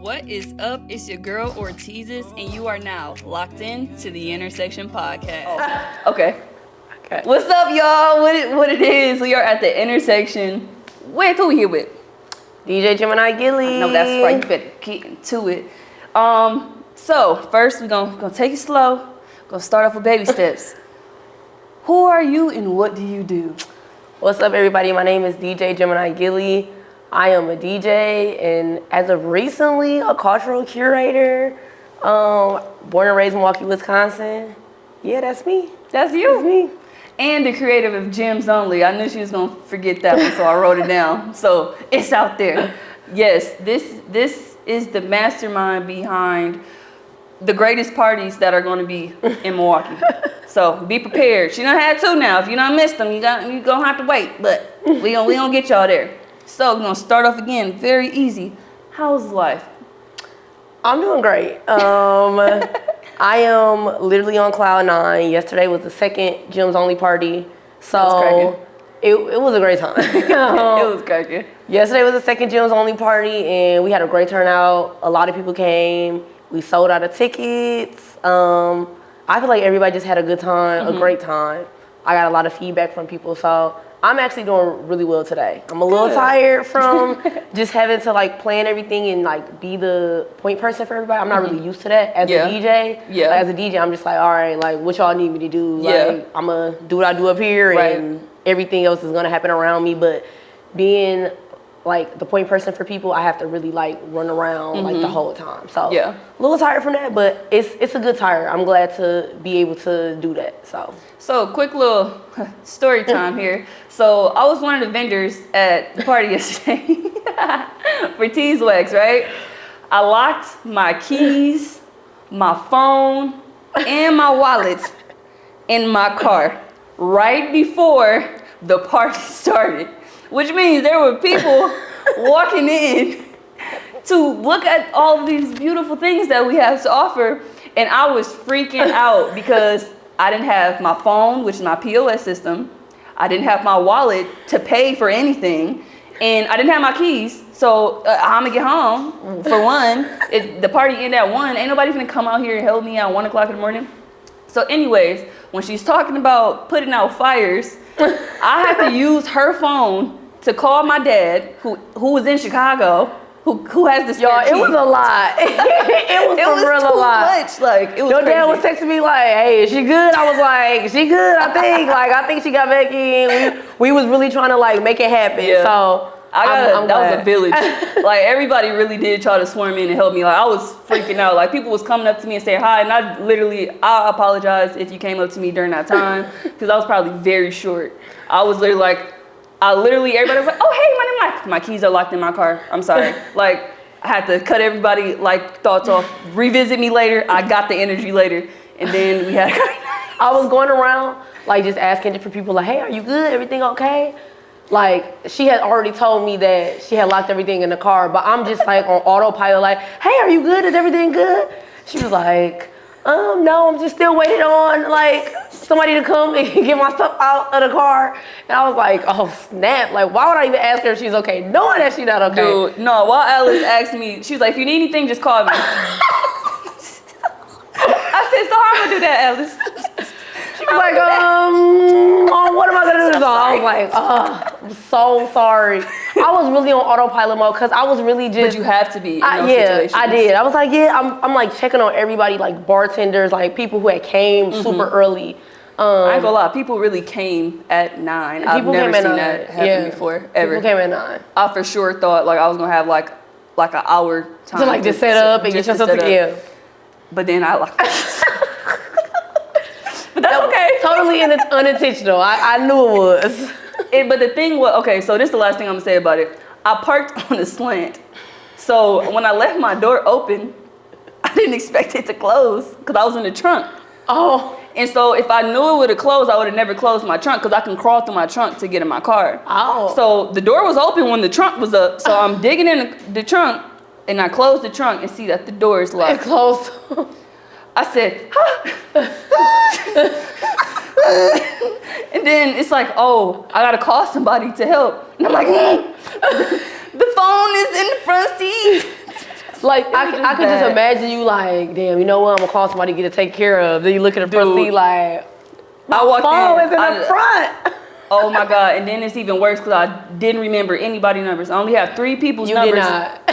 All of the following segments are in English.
What is up? It's your girl Ortizes, and you are now locked in to the Intersection Podcast. Oh. Okay. What's up, y'all? What it is? We are at the intersection. Wait, who we here with? DJ Gemini Gilly. No, that's right. You better get into it. So first we're gonna take it slow. Gonna start off with baby steps. Who are you and what do you do? What's up, everybody? My name is DJ Gemini Gilly. I am a DJ and as of recently, a cultural curator. Born and raised in Milwaukee, Wisconsin. Yeah, that's me. That's you. That's me. And the creator of Gems Only. I knew she was gonna forget that one, so I wrote it down. So it's out there. Yes, this is the mastermind behind the greatest parties that are gonna be in Milwaukee. So be prepared. She done had two now. If you done missed them, you gonna have to wait. But we gonna get y'all there. So we're gonna start off again, very easy. How's life? I'm doing great. I am literally on cloud 9. Yesterday was the second Gems Only party. So it was a great time. It was cracking. Yesterday was the second Gems Only party and we had a great turnout. A lot of people came. We sold out of tickets. I feel like everybody just had a good time, a great time. I got a lot of feedback from people, so I'm actually doing really well today. I'm a little tired from just having to like plan everything and like be the point person for everybody. I'm not really used to that as a DJ. Yeah. Like, as a DJ, I'm just like, all right, like what y'all need me to do? Like I'm gonna do what I do up here and everything else is gonna happen around me. But being like the point person for people, I have to really like run around like the whole time. So a little tired from that, but it's a good tire. I'm glad to be able to do that. So quick little story time here. So I was one of the vendors at the party yesterday for Tease Wax, right? I locked my keys, my phone, and my wallet in my car right before the party started. Which means there were people walking in to look at all these beautiful things that we have to offer. And I was freaking out because I didn't have my phone, which is my POS system. I didn't have my wallet to pay for anything. And I didn't have my keys. So I'm gonna get home for one. The party ended at 1. Ain't nobody gonna come out here and help me at 1 o'clock in the morning. So anyways, when she's talking about putting out fires, I had to use her phone to call my dad, who was in Chicago, who has this. Y'all, it was a lot. it was too much. Like it was. Your crazy. dad was texting me like, "Hey, is she good?" I was like, "She good, I think she got back in." We was really trying to like make it happen. Yeah. So that was a village. Like everybody really did try to swarm in and help me. Like I was freaking out. Like people was coming up to me and saying hi, and I apologize if you came up to me during that time because I was probably very short. I was literally like. Everybody was like, oh, hey, my keys are locked in my car. I'm sorry. Like, I had to cut everybody, like, thoughts off. Revisit me later. I got the energy later. And then we had a great night. I was going around, like, just asking different people, like, hey, are you good? Everything okay? Like, she had already told me that she had locked everything in the car, but I'm just, like, on autopilot, like, hey, are you good? Is everything good? She was like, no, I'm just still waiting on, like, somebody to come and get my stuff out of the car. And I was like, oh, snap. Like, why would I even ask her if she's okay, knowing that she's not okay? Dude, no, while Alice asked me, she was like, if you need anything, just call me. I said, so how am I gonna do that, Alice? She was like, what am I gonna do? So I was like, I'm so sorry. I was really on autopilot mode because I was really just. But you have to be in those situations. I did. I was like, I'm like checking on everybody, like bartenders, like people who had came super early. I ain't gonna lie, people really came at 9. I've never seen that happen before, ever. People came at 9. I for sure thought like I was gonna have like an hour time to like just set up and get yourself together. But then I like. But that's okay. Totally unintentional. I knew it was. But the thing was, okay, so this is the last thing I'm gonna say about it. I parked on a slant. So when I left my door open, I didn't expect it to close because I was in the trunk. Oh. And so if I knew it would have closed, I would have never closed my trunk because I can crawl through my trunk to get in my car. Oh. So the door was open when the trunk was up. So I'm digging in the trunk and I close the trunk and see that the door is locked. It closed. I said, and then it's like, oh, I gotta call somebody to help. And I'm like, the phone is in the front seat. Like, I could just imagine you like, damn, you know what? I'm gonna call somebody to get it taken care of. Then you look at the front seat like, I walked phone in. is in the front. Oh my God. And then it's even worse because I didn't remember anybody's numbers. I only have 3 people's numbers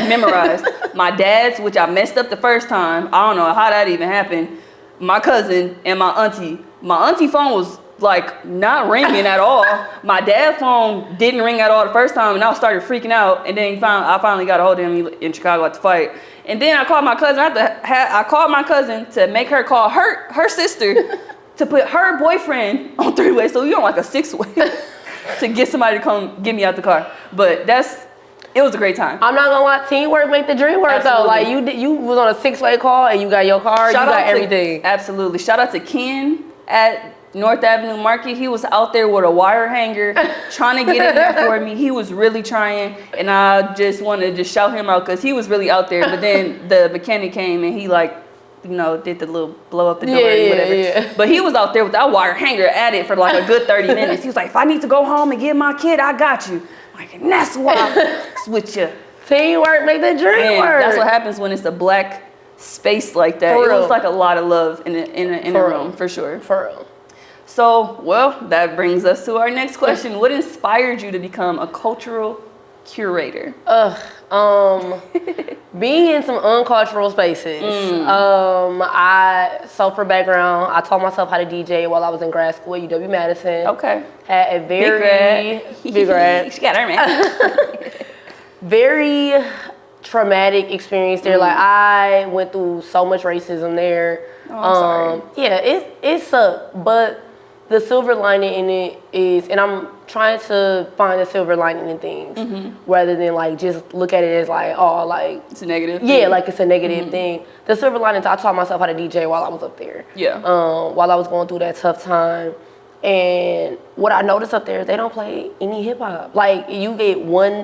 memorized. My dad's, which I messed up the first time. I don't know how that even happened. My cousin and my auntie. My auntie phone was like not ringing at all. My dad's phone didn't ring at all the first time, and I started freaking out. And then I finally got a hold of him in Chicago at the fight. And then I called my cousin. I called my cousin to make her call her sister to put her boyfriend on 3-way, so we on like a 6-way to get somebody to come get me out the car. But it was a great time. I'm not gonna lie, teamwork make the dream work. Absolutely. Though. Like you was on a 6-way call and you got your car, you got everything. Absolutely. Shout out to Ken at North Avenue Market. He was out there with a wire hanger trying to get in there for me. He was really trying, and I just wanted to just shout him out because he was really out there. But then the mechanic came and he did the little blow up the door or whatever. Yeah. But he was out there with that wire hanger at it for like a good 30 minutes. He was like, if I need to go home and get my kid, I got you. I'm like, and that's why I'm with you. Teamwork make the dream work. That's what happens when it's a black space like that. It was like a lot of love in a room, for sure. For real. So, well, that brings us to our next question. What inspired you to become a cultural curator? Being in some uncultural spaces. So for background, I taught myself how to DJ while I was in grad school at UW-Madison. Okay. Had a very big grad. She got her, man. Very traumatic experience there. Like I went through so much racism there. Oh, I'm sorry. Yeah, it sucked, but the silver lining in it is, and I'm trying to find a silver lining in things rather than like just look at it as like, oh, like it's a negative thing. Like it's a negative thing. The silver lining is I taught myself how to DJ while I was up there. Yeah. While I was going through that tough time. And what I noticed up there is they don't play any hip hop. Like you get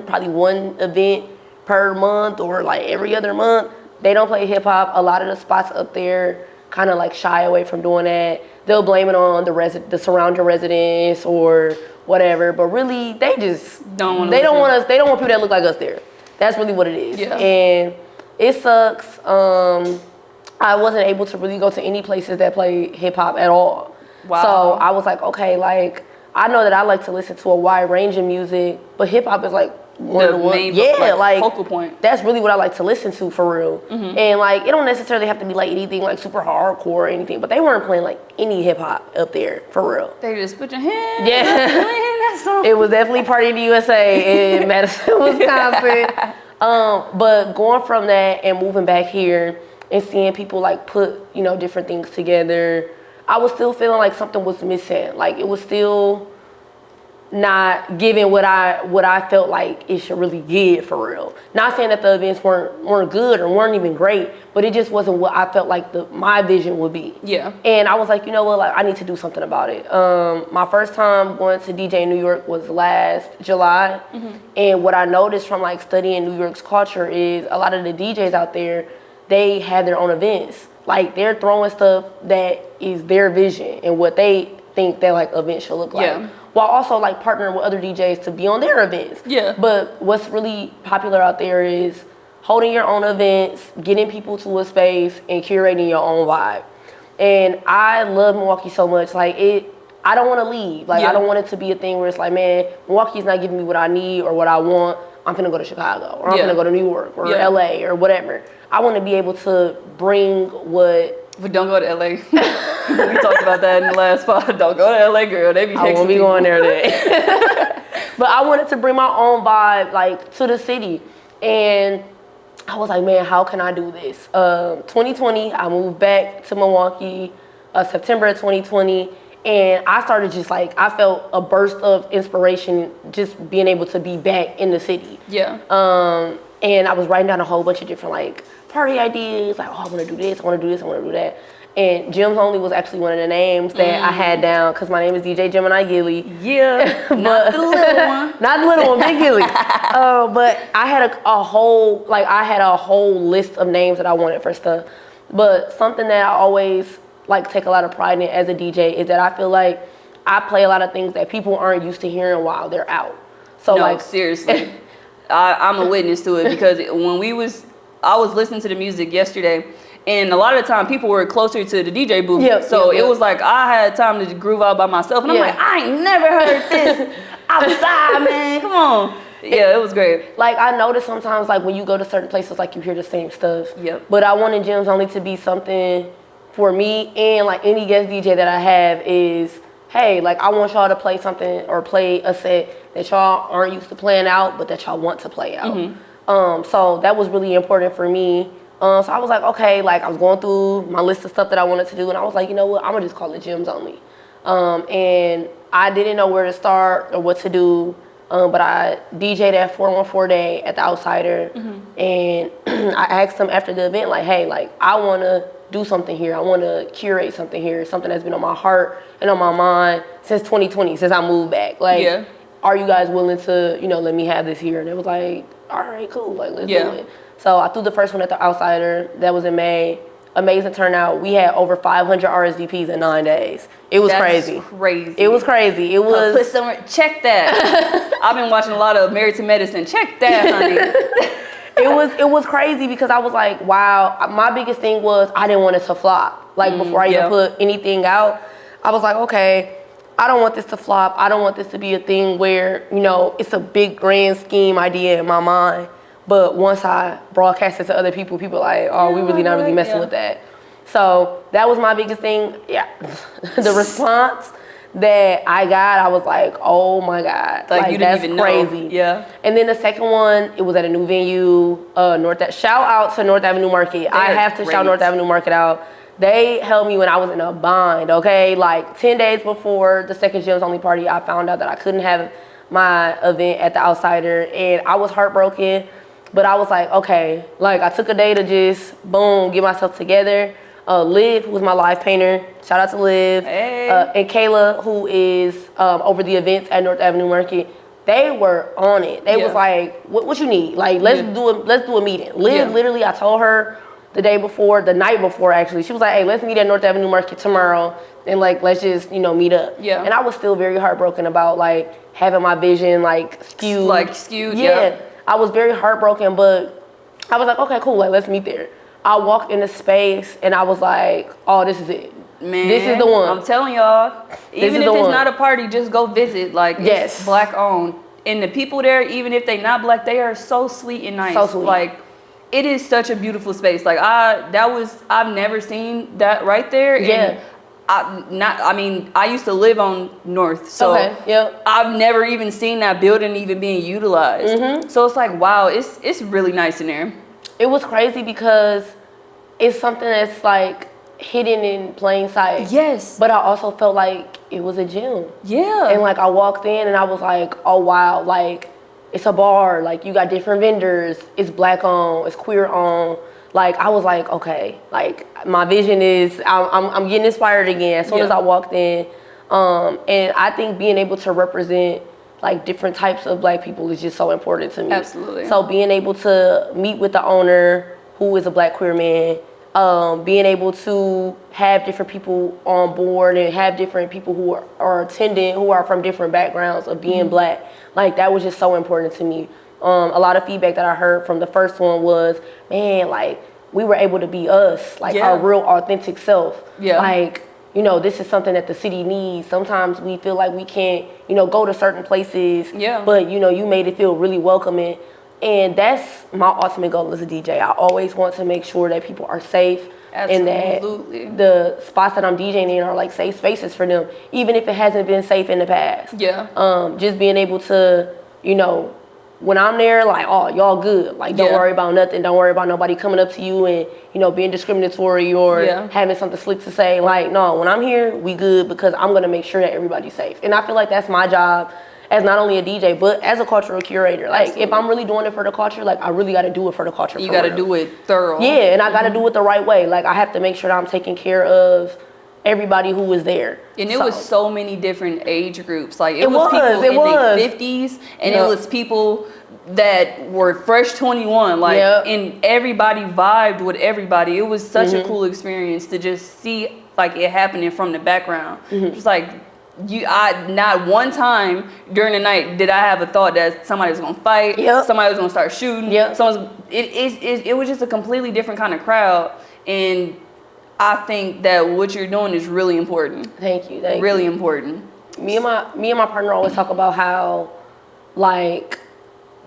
probably one event per month or like every other month. They don't play hip hop. A lot of the spots up there kind of like shy away from doing that. They'll blame it on the surrounding residents or whatever, but really they just don't want people that look like us there. That's really what it is. Yeah. And it sucks. I wasn't able to really go to any places that play hip hop at all. Wow. So I was like, okay, like I know that I like to listen to a wide range of music, but hip hop is like the main focal point. That's really what I like to listen to for real. And like it don't necessarily have to be like anything like super hardcore or anything, but they weren't playing like any hip hop up there for real. They just put your hands. Yeah. That song. It was definitely Party in the USA in Madison, Wisconsin. But going from that and moving back here and seeing people like put different things together, I was still feeling like something was missing. Like it was still not giving what I felt like it should really give for real. Not saying that the events weren't good or weren't even great, but it just wasn't what I felt like my vision would be. Yeah. And I was like, you know what, like I need to do something about it. My first time going to DJ in New York was last July. And what I noticed from like studying New York's culture is a lot of the DJs out there, they have their own events. Like they're throwing stuff that is their vision and what they think that like event should look like. Yeah. While also like partnering with other DJs to be on their events. Yeah. But what's really popular out there is holding your own events, getting people to a space, and curating your own vibe. And I love Milwaukee so much. Like I don't want to leave. Like I don't want it to be a thing where it's like, man, Milwaukee's not giving me what I need or what I want. I'm finna go to Chicago or I'm finna go to New York or LA or whatever. I want to be able to bring what. But don't go to LA. We talked about that in the last pod. Don't go to LA, girl. They be I won't be going there today. But I wanted to bring my own vibe like to the city. And I was like, man, how can I do this? 2020, I moved back to Milwaukee, September of 2020. And I started just like, I felt a burst of inspiration just being able to be back in the city. Yeah. And I was writing down a whole bunch of different like party ideas, like, oh, I want to do this, I want to do this, I want to do that. And Jim's Only was actually one of the names that I had down because my name is DJ Gemini Gilly. Yeah, not the little one. Not the little one, Big Gilly. But I had a whole list of names that I wanted for stuff. But something that I always like take a lot of pride in as a DJ is that I feel like I play a lot of things that people aren't used to hearing while they're out. So no, like seriously. I'm a witness to it because when we was I was listening to the music yesterday, and a lot of the time people were closer to the DJ booth. Yep, So yep. it was like I had time to groove out by myself. And I'm like, I ain't never heard this outside, man. Come on. Yeah, it was great. Like, I notice sometimes, like, when you go to certain places, like, you hear the same stuff. Yep. But I wanted Gems Only to be something for me, and, like, any guest DJ that I have is, hey, like, I want y'all to play something or play a set that y'all aren't used to playing out, but that y'all want to play out. So that was really important for me. So I was like, okay, like, I was going through my list of stuff that I wanted to do, and I was like, you know what, I'm gonna just call it Gems Only. And I didn't know where to start or what to do, but I DJ'd at 414 Day at the Outsider, and I asked them after the event, like, hey, like, I wanna do something here. I wanna curate something here, something that's been on my heart and on my mind since 2020, since I moved back. Like, are you guys willing to, you know, let me have this here? And it was like, all right, cool, like, let's do it. So I threw the first one at the Outsider. That was in May. Amazing turnout. We had over 500 RSVPs in 9 days. It was crazy. It was crazy. It was. Put somewhere. Check that. I've been watching a lot of Married to Medicine. Check that, honey. It was crazy because I was like, wow. My biggest thing was I didn't want it to flop. Like, before I even put anything out, I was like, okay, I don't want this to flop. I don't want this to be a thing where, you know, it's a big grand scheme idea in my mind. But once I broadcast it to other people, people like, oh, we really not really messing with that. So that was my biggest thing. Yeah. The response that I got, I was like, oh my God. Like you didn't that's even crazy. know. Yeah. And then the second one, it was at a new venue, shout out to North Avenue Market. I have to shout North Avenue Market out. They helped me when I was in a bind, okay? Like 10 days before the second Gems Only party, I found out that I couldn't have my event at the Outsider, and I was heartbroken. But I was like, okay, like I took a day to just, boom, get myself together. Liv, who was my live painter, shout out to Liv. Hey. And Kayla, who is over the events at North Avenue Market. They were on it. They was like, what you need? Like, let's do a meeting. Liv, literally, I told her the night before actually, she was like, hey, let's meet at North Avenue Market tomorrow. And like, let's just, you know, meet up. Yeah. And I was still very heartbroken about like having my vision like skewed. Yeah. I was very heartbroken, but I was like, okay, cool, like, let's meet there. I walked in the space, and I was like, oh, this is it. Man, this is the one. I'm telling y'all, even if it's not a party, just go visit. Like, it's Black owned. And the people there, even if they not Black, they are so sweet and nice. So sweet. Like, it is such a beautiful space. Like, I've never seen that right there. Yeah. I used to live on North, so I've never even seen that building even being utilized. So it's like, wow, it's really nice in there. It was crazy because it's something that's like hidden in plain sight. Yes. But I also felt like it was a gym. Yeah. And like I walked in and I was like, oh wow, like it's a bar, like you got different vendors, it's Black owned, it's queer owned. Like, I was like, okay, like, my vision is, I'm getting inspired again as soon as I walked in. And I think being able to represent, like, different types of Black people is just so important to me. Absolutely. So being able to meet with the owner, who is a Black queer man, being able to have different people on board and have different people who are attending, who are from different backgrounds of being Black, like, that was just so important to me. A lot of feedback that I heard from the first one was, man, like, we were able to be us, like our real authentic self. Yeah. Like, you know, this is something that the city needs. Sometimes we feel like we can't, you know, go to certain places, but, you know, you made it feel really welcoming. And that's my ultimate goal as a DJ. I always want to make sure that people are safe. Absolutely. And that the spots that I'm DJing in are like safe spaces for them, even if it hasn't been safe in the past. Yeah. Just being able to, you know, when I'm there, like, oh, y'all good. Like, don't worry about nothing. Don't worry about nobody coming up to you and, you know, being discriminatory or having something slick to say. Like, no, when I'm here, we good because I'm going to make sure that everybody's safe. And I feel like that's my job as not only a DJ, but as a cultural curator. Like, if I'm really doing it for the culture, like, I really got to do it for the culture. You got to do it thorough. Yeah, and I got to do it the right way. Like, I have to make sure that I'm taking care of everybody who was there. And it was so many different age groups. Like it was people in their 50s and it was people that were fresh 21. Like and everybody vibed with everybody. It was such a cool experience to just see like it happening from the background. Just like not one time during the night did I have a thought that somebody was gonna fight, somebody was gonna start shooting. It was just a completely different kind of crowd, and I think that what you're doing is really important. Thank you. Really important. Me and my partner always talk about how, like,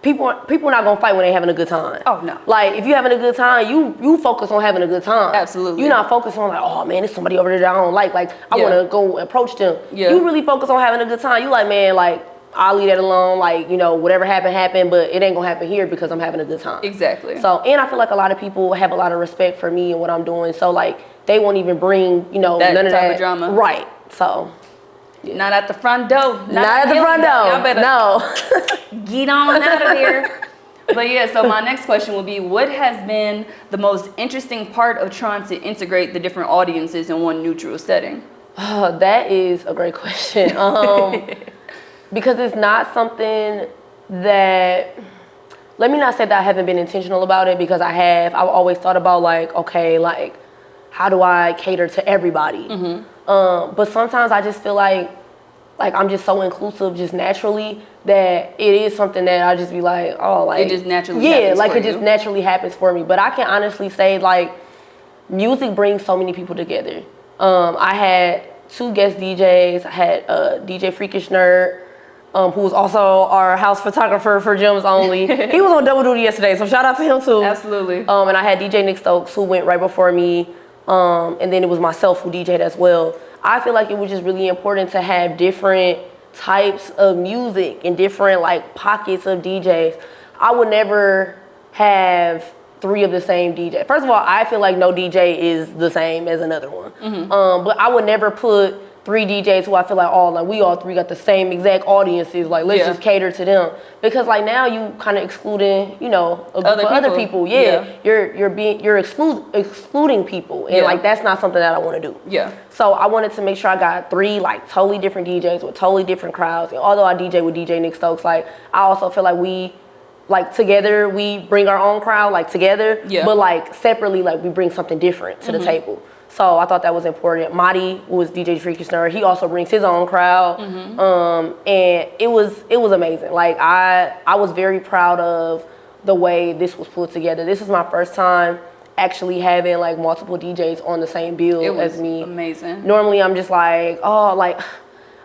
people are not gonna fight when they having a good time. Oh no. Like, if you having a good time, you focus on having a good time. Absolutely. You're not focused on like, oh man, there's somebody over there that I don't like. Like, I wanna go approach them. Yeah. You really focus on having a good time. You like, man, like, I'll leave that alone. Like, you know, whatever happened, but it ain't gonna happen here because I'm having a good time. Exactly. So, and I feel like a lot of people have a lot of respect for me and what I'm doing. So, like, they won't even bring, you know, that none of type that of drama. Right. So. Yeah. Not at the front door. Not at the front door. Y'all better no. Get on out of here. But yeah, so my next question will be, what has been the most interesting part of trying to integrate the different audiences in one neutral setting? Oh, that is a great question. Because it's not something that, let me not say that I haven't been intentional about it, because I have. I've always thought about like, okay, like, how do I cater to everybody? But sometimes I just feel like I'm just so inclusive just naturally that it is something that I just be like, oh, like, it just naturally happens like for it just you. naturally happens for me. But I can honestly say, like, music brings so many people together. I had 2 guest DJs. I had DJ Freakish Nerd, who was also our house photographer for Gems Only. He was on double duty yesterday, so shout out to him too. Absolutely. And I had DJ Nick Stokes, who went right before me. And then it was myself who DJ'd as well. I feel like it was just really important to have different types of music and different like pockets of DJs. I would never have 3 of the same DJ. First of all, I feel like no DJ is the same as another one. But I would never put 3 DJs who I feel like, oh, like we all 3 got the same exact audiences. Like, let's just cater to them. Because like now you kind of excluding, you know, a group of other people. You're excluding people, and like that's not something that I want to do. So I wanted to make sure I got 3 like totally different DJs with totally different crowds. And although I DJ with DJ Nick Stokes, like I also feel like we, like together we bring our own crowd, like together, but like separately, like we bring something different to the table. So I thought that was important. Madi was DJ Freakish Nerd. He also brings his own crowd, and it was amazing. Like I was very proud of the way this was put together. This is my first time actually having like multiple DJs on the same bill as me. Amazing. Normally I'm just like, oh, like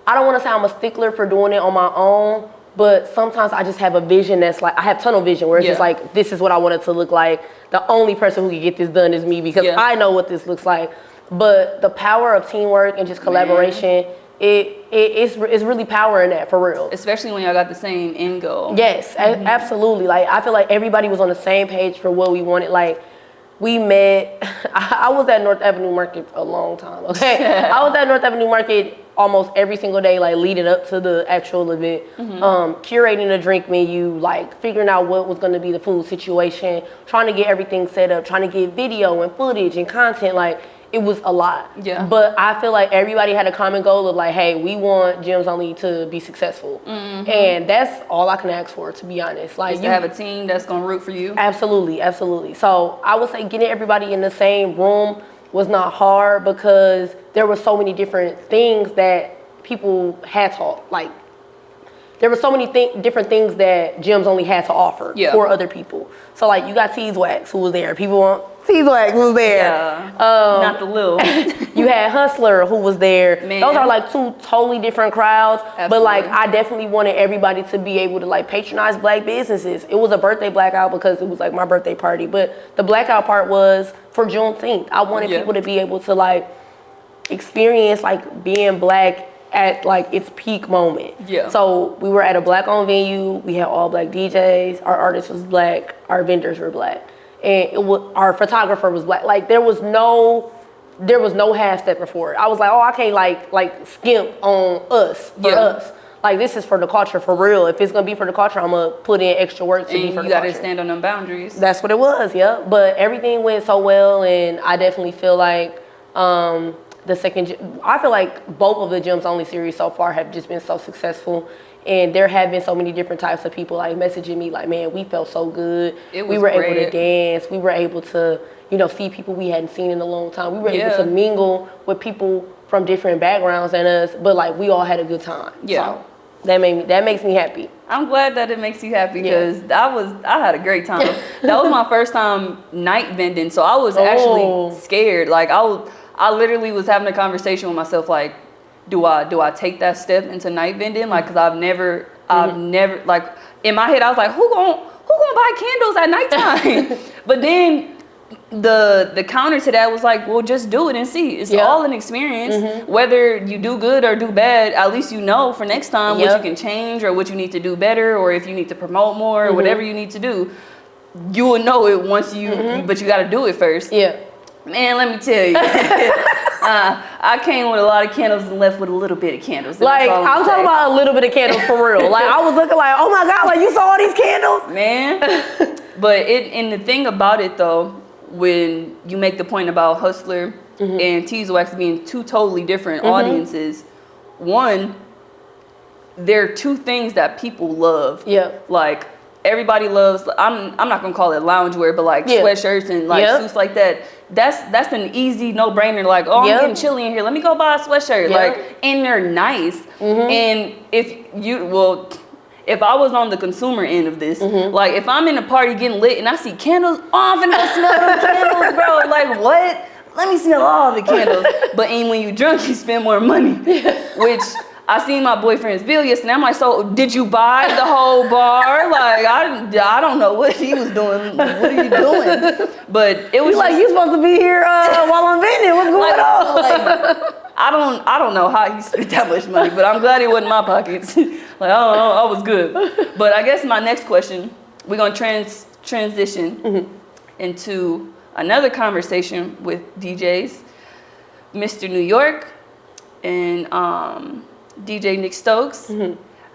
I don't want to say I'm a stickler for doing it on my own, but sometimes I just have a vision that's like, I have tunnel vision where it's just like, this is what I want it to look like. The only person who can get this done is me, because I know what this looks like. But the power of teamwork and just collaboration, it's really power in that, for real. Especially when y'all got the same end goal. Yes, absolutely. Like I feel like everybody was on the same page for what we wanted. Like we met, I was at North Avenue Market a long time, okay? I was at North Avenue Market almost every single day, like leading up to the actual event, curating the drink menu, like figuring out what was gonna be the food situation, trying to get everything set up, trying to get video and footage and content, like it was a lot. But I feel like everybody had a common goal of like, hey, we want Gems Only to be successful. And that's all I can ask for, to be honest. Like, you have a team that's gonna root for you. Absolutely, absolutely. So I would say getting everybody in the same room was not hard, because there were so many different things that people had to, like, there were so many different things that Gems Only had to offer for other people. So like you got Tease Wax, who was there. People want Tease Wax, who was there. Not the little. You had Hustler, who was there. Man. Those are like 2 totally different crowds. But like I definitely wanted everybody to be able to like patronize Black businesses. It was a birthday blackout because it was like my birthday party. But the blackout part was for Juneteenth. I wanted people to be able to like experience like being Black at like its peak moment. So we were at a Black-owned venue. We had all Black DJs. Our artist was Black. Our vendors were Black, and our photographer was Black. Like there was no half-stepping for it. I was like, oh, I can't like skimp on us for us. Like this is for the culture, for real. If it's gonna be for the culture, I'm gonna put in extra work to be for the culture. You gotta stand on them boundaries. That's what it was, But everything went so well, and I definitely feel like I feel like both of the Gems Only series so far have just been so successful, and there have been so many different types of people like messaging me like, man, we felt so good. We were able to dance. We were able to, you know, see people we hadn't seen in a long time. We were able to mingle with people from different backgrounds than us, but like we all had a good time. Yeah. So that makes me happy. I'm glad that it makes you happy because I had a great time. That was my first time night vending, so I was actually scared. Like I literally was having a conversation with myself, like, do I take that step into night vending? Like, cause I've never like in my head I was like, who gonna buy candles at nighttime? But then the counter to that was like, well, just do it and see. It's all an experience. Whether you do good or do bad, at least you know for next time what you can change or what you need to do better, or if you need to promote more or whatever you need to do. You will know it once you, but you got to do it first. Yeah. Man, let me tell you. I came with a lot of candles and left with a little bit of candles. Like, I'm talking about a little bit of candles for real. Like, I was looking like, oh my God, like you saw all these candles? Man. But and the thing about it though, when you make the point about Hustler and Teaswax being two totally different audiences, one, they're two things that people love. Yeah. Like, everybody loves, I'm not gonna call it loungewear, but like sweatshirts and like suits like that. That's an easy no-brainer. Like, oh, I'm getting chilly in here. Let me go buy a sweatshirt. Like, and they're nice. And if I was on the consumer end of this, like if I'm in a party getting lit and I see candles, oh, I'm finna go smell them candles, bro. Like, what? Let me smell all the candles. But when you drunk, you spend more money, which I seen my boyfriend's bill yesterday. I'm like, so did you buy the whole bar? Like, I don't know what he was doing. What are you doing? But it was like, you supposed to be here while I'm vending. What's going on? Like, I don't know how he spent that much money, but I'm glad it wasn't my pockets. Like, I was good. But I guess my next question, we're gonna transition into another conversation with DJs, Mr. New York and DJ Nick Stokes.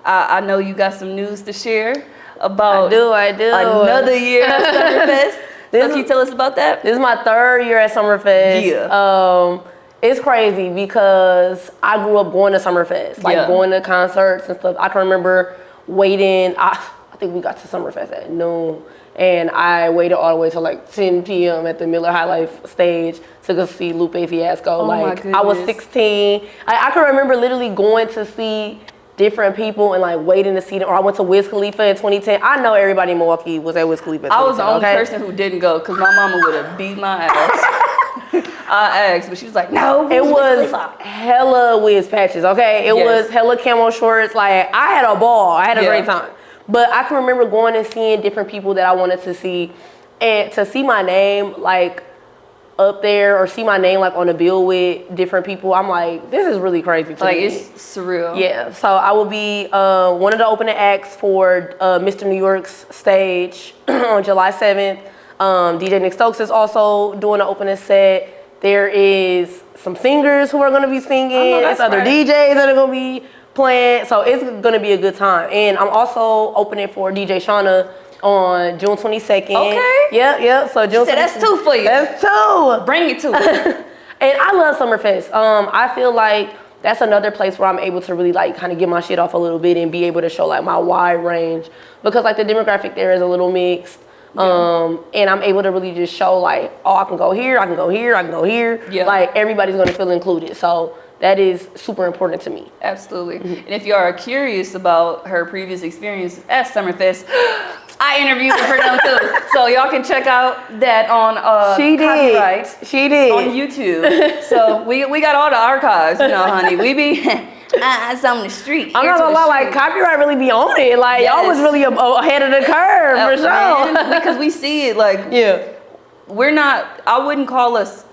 I know you got some news to share about I do. Another year at Summerfest. So can you tell us about that? This is my 3rd year at Summerfest. Yeah. It's crazy because I grew up going to Summerfest, like going to concerts and stuff. I can remember waiting. I think we got to Summerfest at noon, and I waited all the way till like 10 p.m. at the Miller High Life stage to go see Lupe Fiasco. Oh, like, I was 16. I can remember literally going to see different people and like waiting to see them. Or I went to Wiz Khalifa in 2010. I know everybody in Milwaukee was at Wiz Khalifa in 2010. I was the only person who didn't go because my mama would have beat my ass. I asked, but she was like, no. It was hella Wiz patches, okay? It was hella camo shorts. Like, I had a ball. I had a great time. But I can remember going and seeing different people that I wanted to see. And to see my name, like, up there or see my name, like, on a bill with different people, I'm like, this is really crazy to me. Like, it's surreal. Yeah. So I will be one of the opening acts for Mr. New York's stage on July 7th. DJ Nick Stokes is also doing an opening set. There is some singers who are going to be singing. There's other DJs that are going to be playing. So it's going to be a good time. And I'm also opening for DJ Shauna on June 22nd. Okay. Yeah. So June 22nd. That's 2 for you. That's 2. Bring it to And I love Summerfest. I feel like that's another place where I'm able to really like kind of get my shit off a little bit and be able to show like my wide range, because like the demographic there is a little mixed. And I'm able to really just show like, oh, I can go here, I can go here, I can go here. Like, everybody's gonna feel included. So that is super important to me. Absolutely. And if you are curious about her previous experience at Summerfest, I interviewed her for them too. So y'all can check out that on Copyright. She did. On YouTube. So we got all the archives, you know, honey. We be it's on the street. I'm not gonna lie, like, Copyright really be on it. Like, y'all was really ahead of the curve, for sure. Because we see it, like, we're not, I wouldn't call us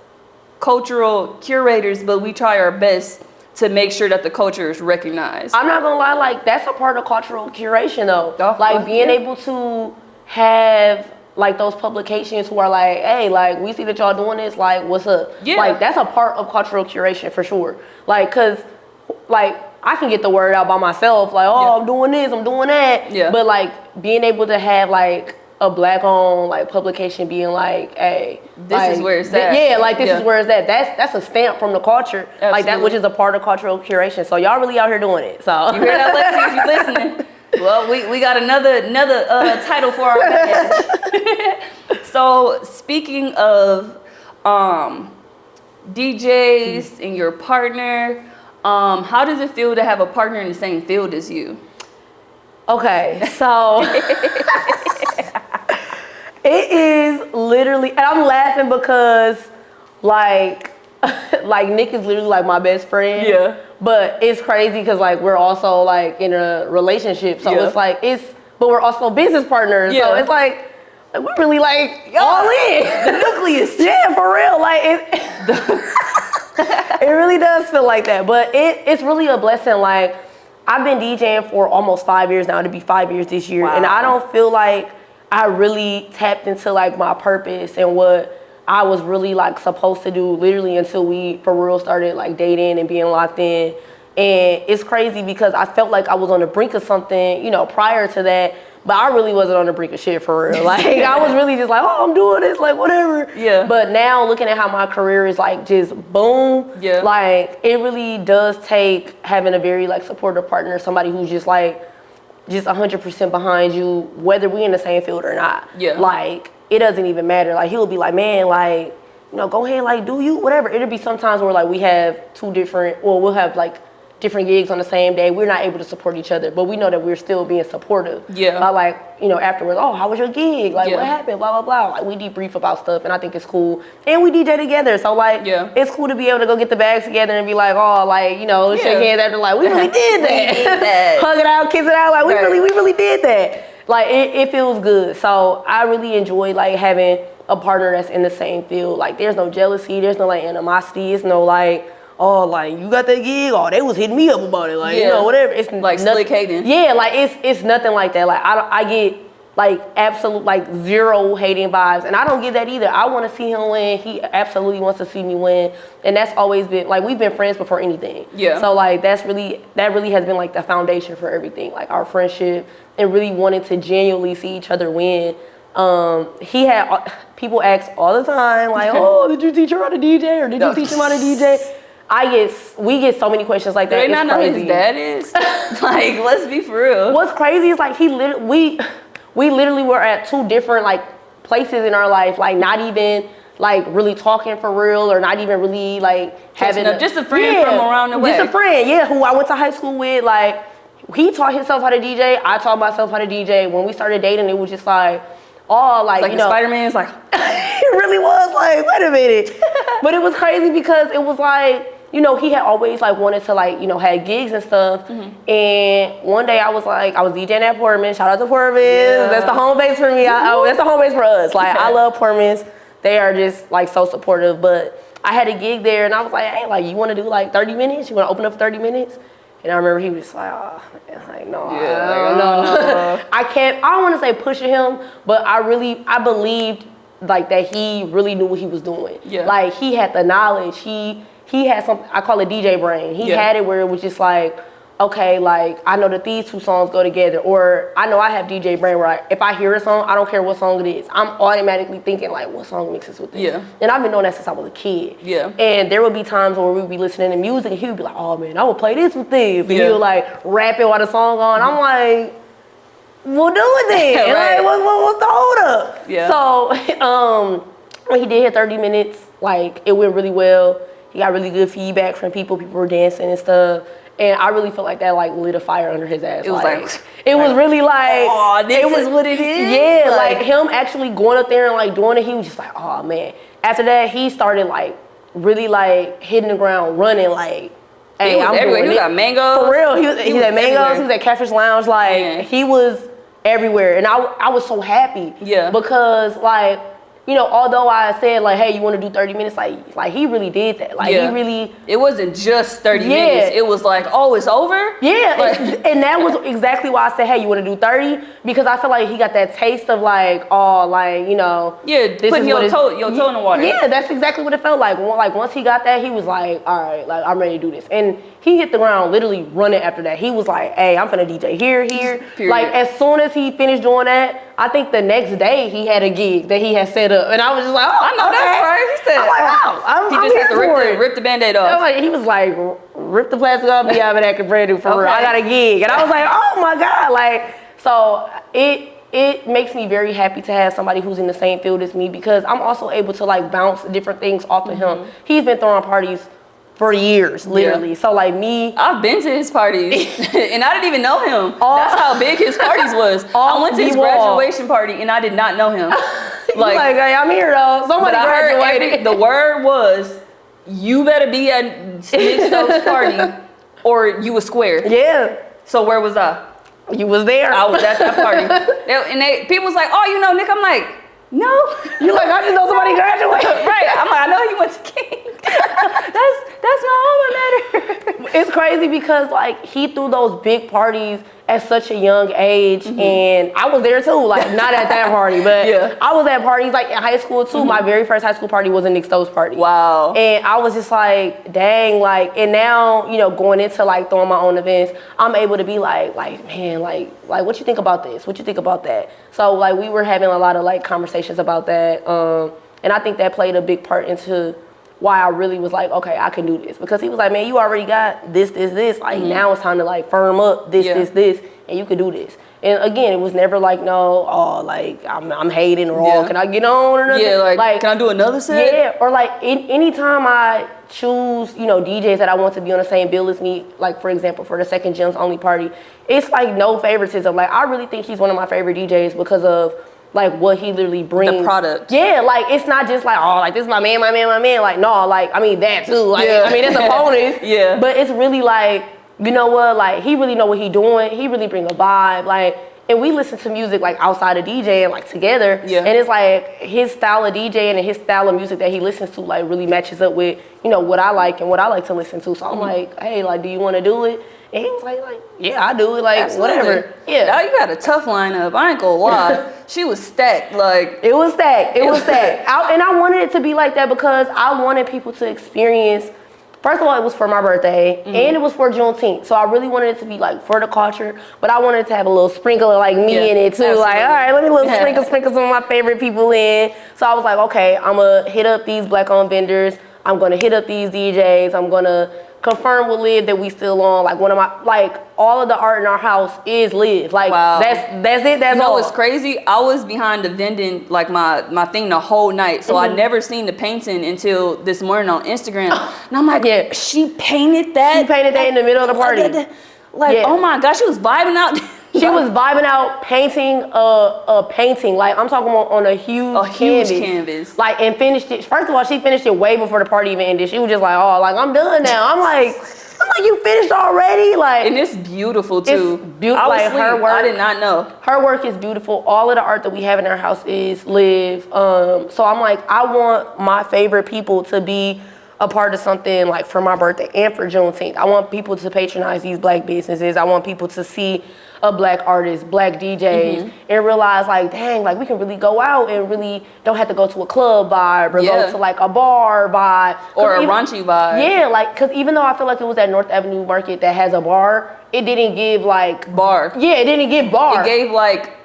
cultural curators, but we try our best to make sure that the culture is recognized. I'm not gonna lie, like, that's a part of cultural curation, though. Like, being able to have, like, those publications who are like, hey, like, we see that y'all doing this, like, what's up? Like, that's a part of cultural curation, for sure. Like, because, like, I can get the word out by myself, like, oh, I'm doing this, I'm doing that. But, like, being able to have, like, a Black-owned, like, publication being like, hey, this is where it's at. This is where it's at. That's a stamp from the culture. Absolutely. Like, that, which is a part of cultural curation. So y'all really out here doing it. So you hear that, Lexi, if you're listening? Well, we got another title for our badge. So speaking of DJs and your partner. How does it feel to have a partner in the same field as you? Okay, so it is literally, and I'm laughing because like Nick is literally like my best friend. Yeah. But it's crazy because like we're also like in a relationship, so it's like but we're also business partners. Yeah. So it's like we're really like all in. The nucleus. Yeah, for real. Like it really does feel like that. But it's really a blessing. Like I've been DJing for almost 5 years now. It'll be 5 years this year, and I don't feel like I really tapped into like my purpose and what I was really like supposed to do literally until we for real started like dating and being locked in. And it's crazy because I felt like I was on the brink of something, you know, prior to that, but I really wasn't on the brink of shit for real. Like I was really just like, oh, I'm doing this, like whatever. Yeah. But now looking at how my career is like just boom, like it really does take having a very like supportive partner, somebody who's just 100% behind you, whether we in the same field or not. Yeah. Like it doesn't even matter. Like he'll be like, man, like, you know, go ahead, like do you, whatever. It'll be sometimes where like we have we'll have like different gigs on the same day. We're not able to support each other, but we know that we're still being supportive. Yeah. Like, you know, afterwards, oh, how was your gig? Like what happened? Blah, blah, blah. Like we debrief about stuff and I think it's cool. And we DJ together. So like it's cool to be able to go get the bags together and be like, oh, like, you know, shake hands after like, we really did that. Hug it out, kiss it out, like we really did that. Like it feels good. So I really enjoy like having a partner that's in the same field. Like there's no jealousy, there's no like animosity, it's no like, oh, like you got that gig, oh they was hitting me up about it, like you know, whatever. It's like slick hating. Yeah, like it's nothing like that. Like I get like absolute like zero hating vibes, and I don't get that either. I want to see him win. He absolutely wants to see me win, and that's always been like we've been friends before anything. Yeah. So like that really has been like the foundation for everything, like our friendship and really wanting to genuinely see each other win. He had people ask all the time like, oh, did you teach her how to DJ or did you teach him how to DJ? We get so many questions like that. Do they not know who his dad is? Like, let's be for real. What's crazy is like we literally were at two different like places in our life, like not even like really talking for real or not even really like having just a friend from around the way. Just a friend, who I went to high school with. Like he taught himself how to DJ, I taught myself how to DJ. When we started dating, it was just like all like, you know, Spider-Man's like it really was like, wait a minute. But it was crazy because it was like, you know, he had always like wanted to like, you know, had gigs and stuff. And one day I was DJing at Portman. Shout out to Portman. That's the home base for me. That's the home base for us. Like I love Portman's. They are just like so supportive. But I had a gig there and I was like, hey, like you want to do like 30 minutes? You want to open up for 30 minutes? And I remember he was like, oh, like no, no. I don't want to say pushing him, but I believed like that he really knew what he was doing. Yeah. Like he had the knowledge. He had something, I call it DJ brain. He had it where it was just like, okay, like I know that these two songs go together, or I know I have DJ brain where if I hear a song, I don't care what song it is. I'm automatically thinking like, what song mixes with this? Yeah. And I've been doing that since I was a kid. Yeah. And there would be times where we'd be listening to music and he would be like, oh man, I would play this with this. And he would like rap it while the song on. I'm like, we'll do it then. Right. Like, what's the hold up? Yeah. So when he did his 30 minutes, like it went really well. He got really good feedback from people. People were dancing and stuff. And I really felt like that like lit a fire under his ass. It was was really like, oh, this is what it is? Yeah, like him actually going up there and like doing it, he was just like, oh man. After that, he started like really like hitting the ground, running like, hey, I'm everywhere. Doing it. He was at Mango's. For real, he was at Mango's, he was at Catfish Lounge, like he was everywhere. And I was so happy. Yeah. Because like, you know, although I said like, hey, you want to do 30 minutes? Like he really did that. Like he really. It wasn't just 30 minutes. It was like, oh, it's over? Yeah. Like, and that was exactly why I said, hey, you want to do 30? Because I feel like he got that taste of like, oh, like, you know. Yeah, putting your toe in the water. Yeah, that's exactly what it felt like. Like once he got that, he was like, all right, like I'm ready to do this. And he hit the ground literally running after that. He was like, hey, I'm finna DJ here. Period. Like as soon as he finished doing that, I think the next day he had a gig that he had set up. And I was just like, oh, I know, okay. That's right. He said, I'm like, wow, I'm just had to rip the Band-Aid off. Like, he was like, rip the plastic off, yeah, but that could brand new for real. I got a gig. And I was like, oh my God. Like, so it it makes me very happy to have somebody who's in the same field as me, because I'm also able to like bounce different things off of him. He's been throwing parties for years, literally. So like me, I've been to his parties and I didn't even know him. That's how big his parties was. I went to his graduation party and I did not know him. Like, hey, I'm here though. Somebody graduated. The word was, you better be at Nick Stokes' party or you was square. Yeah. So where was I? You was there. I was at that party. People was like, oh, you know Nick? I'm like, no. You're like, I just know somebody graduated. Right. I'm like, I know he went to King. That's my alma mater. It's crazy because like he threw those big parties at such a young age, and I was there too. Like not at that party, but I was at parties like in high school too. My very first high school party was a Nick Stokes party. Wow. And I was just like, dang, like, and now, you know, going into like throwing my own events, I'm able to be like, man, like what you think about this? What you think about that? So like we were having a lot of like conversations about that, and I think that played a big part into why I really was like, okay, I can do this. Because he was like, man, you already got this. Like now it's time to like firm up this, and you can do this. And again, it was never like, no, oh, like I'm hating or oh, can I get on or nothing? Yeah, like can I do another set? Yeah, or like anytime I choose, you know, DJs that I want to be on the same bill as me, like for example, for the second Gems Only party, it's like no favoritism. Like I really think he's one of my favorite DJs because of like what he literally brings. The product. Yeah, like it's not just like, oh, like this is my man. Like no, like I mean that too. Like I mean that's a bonus. Yeah. But it's really like, you know what, like he really know what he doing. He really bring a vibe. Like, and we listen to music like outside of DJing, like together. Yeah. And it's like his style of DJing and his style of music that he listens to like really matches up with, you know, what I like and what I like to listen to. So I'm like, hey, like, do you want to do it? And he was like, yeah, I do it, like, absolutely. Whatever. Yeah. Now you got a tough lineup. I ain't gonna lie. She was stacked, like. It was stacked. And I wanted it to be like that because I wanted people to experience, first of all, it was for my birthday, and it was for Juneteenth. So I really wanted it to be like for the culture, but I wanted to have a little sprinkle of like me in it too. Absolutely. Like, all right, let me sprinkle some of my favorite people in. So I was like, okay, I'm gonna hit up these Black-owned vendors. I'm gonna hit up these DJs. I'm gonna confirm with Liv that we still on. Like one of my, like all of the art in our house is Liv. Like that's it. That's all. It's crazy. I was behind the vending, like my thing the whole night. So I never seen the painting until this morning on Instagram. And I'm like, she painted that? She painted that in the middle of the party. Like, oh my gosh, she was vibing out. She was vibing out, painting a painting. Like I'm talking about on a huge canvas. Like, and finished it. First of all, she finished it way before the party even ended. She was just like, oh, like I'm done now. I'm like, you finished already? Like, and it's beautiful too. It's beautiful. Like her work, I did not know. Her work is beautiful. All of the art that we have in our house is Liv. So I'm like, I want my favorite people to be a part of something like for my birthday and for Juneteenth. I want people to patronize these Black businesses. I want people to see a Black artist, Black DJs, and realize like, dang, like we can really go out and really don't have to go to a club vibe or go to like a bar vibe. Or a raunchy vibe. Yeah, like, cause even though I feel like it was at North Avenue Market that has a bar, it didn't give like... Bar. Yeah, it didn't give bar. It gave like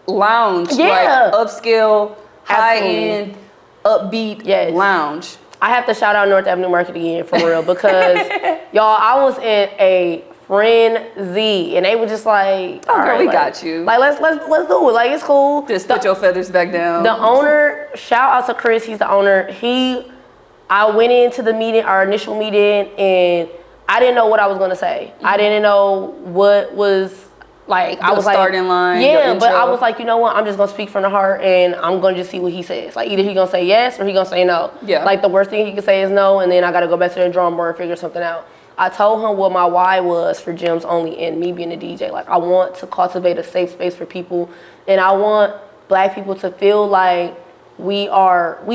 lounge, like upscale, high-end, upbeat lounge. I have to shout out North Avenue Market again for real because y'all, I was in a frenzy and they were just like, oh girl, we like, got you. Like let's do it. Like it's cool. Just put your feathers back down. The owner, shout out to Chris, he's the owner. I went into the meeting, our initial meeting, and I didn't know what I was gonna say. I didn't know what was like, I was like, starting line. Yeah, but I was like, you know what? I'm just gonna speak from the heart, and I'm gonna just see what he says. Like, either he gonna say yes or he gonna say no. Yeah. Like the worst thing he can say is no, and then I gotta go back to the drawing board and figure something out. I told him what my why was for Gems Only and me being a DJ. Like, I want to cultivate a safe space for people, and I want Black people to feel like we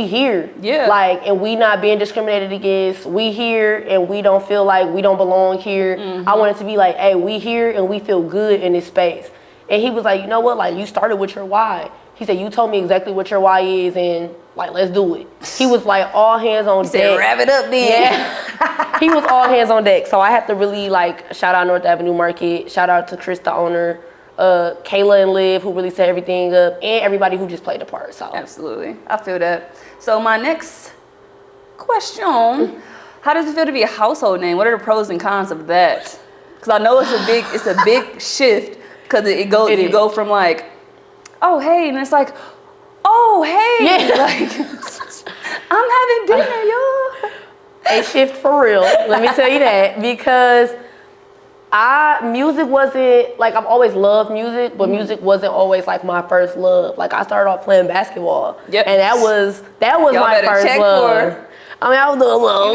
here. Yeah. Like, and we not being discriminated against. We here, and we don't feel like we don't belong here. I want it to be like, hey, we here, and we feel good in this space. And he was like, you know what? Like, you started with your why. He said, you told me exactly what your why is, and like, let's do it. He was like, all hands on deck. He said, wrap it up then. Yeah. He was all hands on deck. So I have to really like shout out North Avenue Market, shout out to Chris, the owner, Kayla and Liv, who really set everything up, and everybody who just played a part. So absolutely, I feel that. So my next question: how does it feel to be a household name? What are the pros and cons of that? Because I know it's a big shift because you go from like oh, hey. And it's like, oh, hey. Yeah. Like, I'm having dinner, y'all. A shift for real. Let me tell you that. Because music wasn't, like, I've always loved music, but music wasn't always like my first love. Like, I started off playing basketball. Yep. And that was Y'all my first love. I mean, I was doing a little.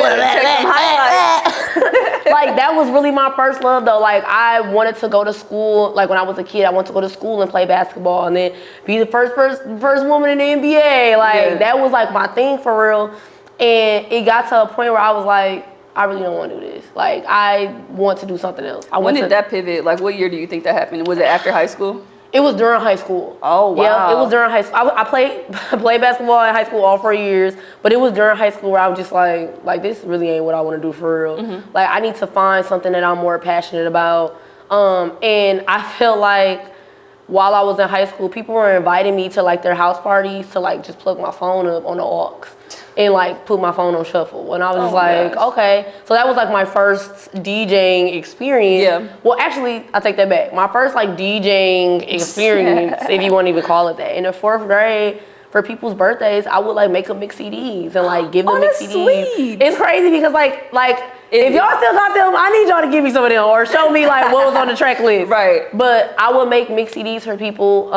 Like, that was really my first love, though. Like, I wanted to go to school. Like, when I was a kid, I wanted to go to school and play basketball and then be the first woman in the NBA. Like, that was, like, my thing for real. And it got to a point where I was like, I really don't want to do this. Like, I want to do something else. When did that pivot? Like, what year do you think that happened? Was it after high school? It was during high school. Oh, wow. Yeah, it was during high school. I played basketball in high school all 4 years, but it was during high school where I was just like this really ain't what I want to do for real. Mm-hmm. Like, I need to find something that I'm more passionate about. And I feel like while I was in high school, people were inviting me to, like, their house parties to, like, just plug my phone up on the aux and, like, put my phone on shuffle. And I was just like, okay. So that was, like, my first DJing experience. Yeah. Well, actually, I take that back. My first, like, DJing experience, if you want to even call it that. In the 4th grade, for people's birthdays, I would, like, make them mix CDs and, like, give them mix CDs. Sweet. It's crazy because, like, if y'all still got them, I need y'all to give me some of them or show me, like, what was on the track list. Right. But I would make mix CDs for people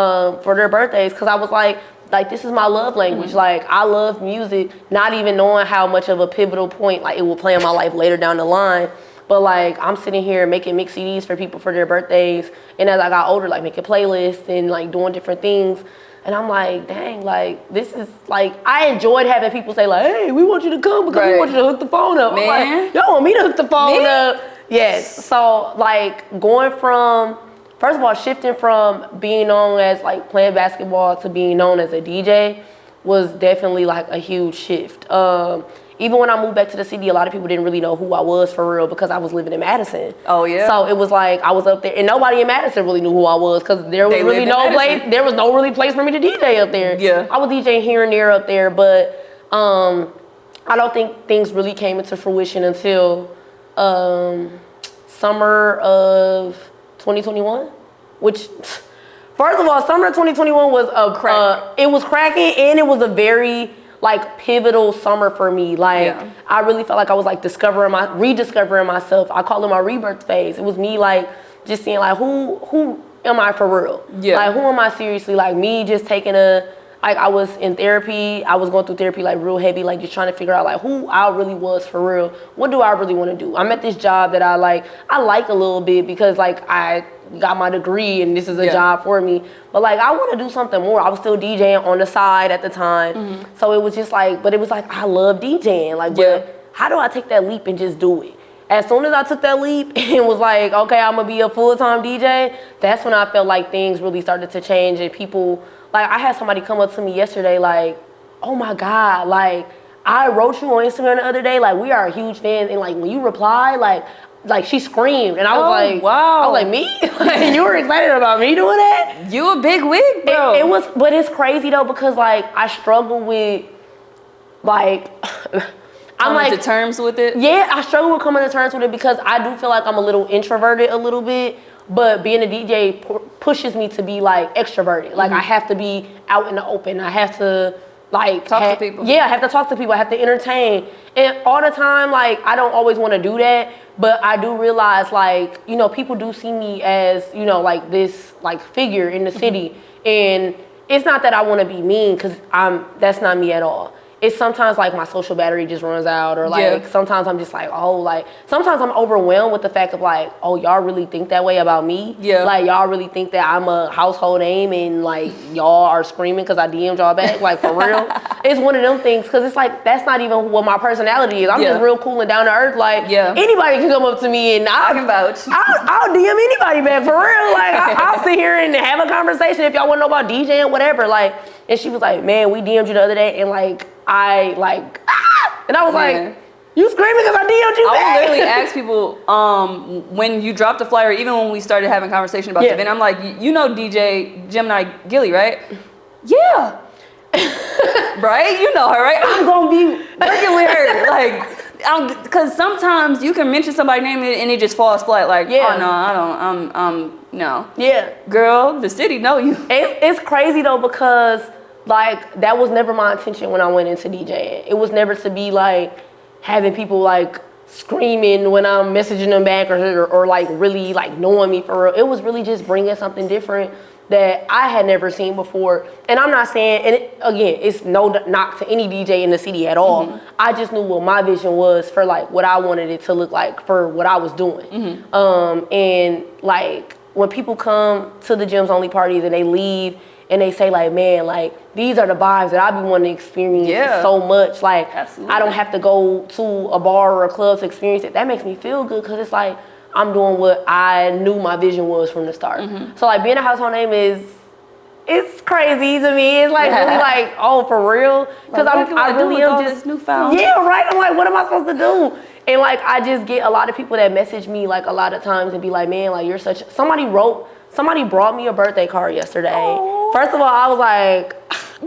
for their birthdays because I was like, this is my love language. Mm-hmm. Like, I love music, not even knowing how much of a pivotal point, like, it will play in my life later down the line. But, like, I'm sitting here making mix CDs for people for their birthdays. And as I got older, like, making playlists and, like, doing different things. And I'm like, dang, like, this is, like, I enjoyed having people say, like, hey, we want you to come because we want you to hook the phone up. Man. I'm like, y'all want me to hook the phone up? Yes. So, like, going from, first of all, shifting from being known as, like, playing basketball to being known as a DJ was definitely, like, a huge shift. Even when I moved back to the city, a lot of people didn't really know who I was for real because I was living in Madison. Oh, yeah. So it was like I was up there, and nobody in Madison really knew who I was because there was really no place. There was no really place for me to DJ up there. Yeah. I was DJing here and there up there, but I don't think things really came into fruition until summer of 2021, which. First of all, summer of 2021 was it was cracking, and it was a very, like, pivotal summer for me. Like, I really felt like I was, like, rediscovering myself. I call it my rebirth phase. It was me, like, just seeing, like, who am I for real? Yeah. Like, who am I seriously? Like, me just taking I was in therapy. I was going through therapy, like, real heavy, like, just trying to figure out, like, who I really was for real. What do I really want to do? I'm at this job that I like a little bit because, like, I got my degree and this is a job for me. But, like, I want to do something more. I was still DJing on the side at the time. Mm-hmm. So it was just like, but it was like, I love DJing. Like, but how do I take that leap and just do it? As soon as I took that leap and was like, okay, I'm going to be a full-time DJ, that's when I felt like things really started to change and people, like, I had somebody come up to me yesterday like, oh my God, like, I wrote you on Instagram the other day, like, we are huge fans, and, like, when you reply, like she screamed, and I was like, wow. I was like, me? Like, you were excited about me doing that? You a big wig, bro. It was, but it's crazy though, because, like, I struggle with, like, I'm coming to terms with it? Yeah, I struggle with coming to terms with it because I do feel like I'm a little introverted a little bit, but being a DJ pushes me to be, like, extroverted. Like, I have to be out in the open. I have to, like, talk to people. Yeah, I have to talk to people. I have to entertain. And all the time, like, I don't always want to do that, but I do realize, like, you know, people do see me as, you know, like, this, like, figure in the city. And it's not that I want to be mean, because that's not me at all. It's sometimes, like, my social battery just runs out, or, like, sometimes I'm just like, oh, like, sometimes I'm overwhelmed with the fact of, like, oh, y'all really think that way about me? Yeah. Like, y'all really think that I'm a household name and, like, y'all are screaming because I DM'd y'all back? Like, for real? It's one of them things, because it's like, that's not even what my personality is. I'm just real cool and down to earth. Like, anybody can come up to me and I'll DM anybody back, for real. Like, I'll sit here and have a conversation if y'all want to know about DJing, whatever. Like, and she was like, man, we DM'd you the other day, and, like, and I was like, you screaming because I DM'd you back? I would literally ask people when you dropped the flyer, even when we started having conversation about the event, I'm like, you know DJ Gemini Gilly, right? Yeah. Right? You know her, right? I'm going to be working with her. Like, Because sometimes you can mention somebody's name and it just falls flat. Like, Yeah. oh no, I don't. No. Yeah. Girl, the city know you. It's crazy though, because like that was never my intention when I went into DJing. It was never to be like having people like screaming when I'm messaging them back or like really like knowing me for real. It was really just bringing something different that I had never seen before. And I'm not saying, and again, it's no knock to any DJ in the city at all. Mm-hmm. I just knew what my vision was for like what I wanted it to look like for what I was doing. Mm-hmm. And like when people come to the Gems Only parties and they leave and they say like, man, like these are the vibes that I be wanting to experience so much. Like, absolutely. I don't have to go to a bar or a club to experience it. That makes me feel good because it's like I'm doing what I knew my vision was from the start. Mm-hmm. So like being a household name it's crazy to me. It's like really like, oh, for real? Because Like, I really am this just newfound. Yeah, right. I'm like, what am I supposed to do? And like I just get a lot of people that message me like a lot of times and be like, man, like you're such. Somebody brought me a birthday card yesterday. Aww. First of all, I was like,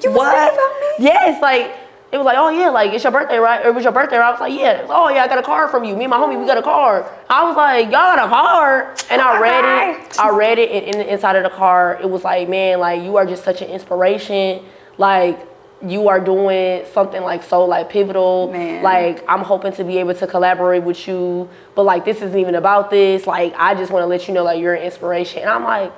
You was thinking about me? Yes, like it was like, oh yeah, like it's your birthday, right? Or it was your birthday, right? I was like, yeah. Oh yeah, I got a card from you. Me and my homie, we got a card. I was like, y'all got a card? And I read it, and inside of the card, it was like, man, like you are just such an inspiration. Like you are doing something like so like pivotal. Man. Like I'm hoping to be able to collaborate with you, but like this isn't even about this. Like I just want to let you know like you're an inspiration. And I'm like,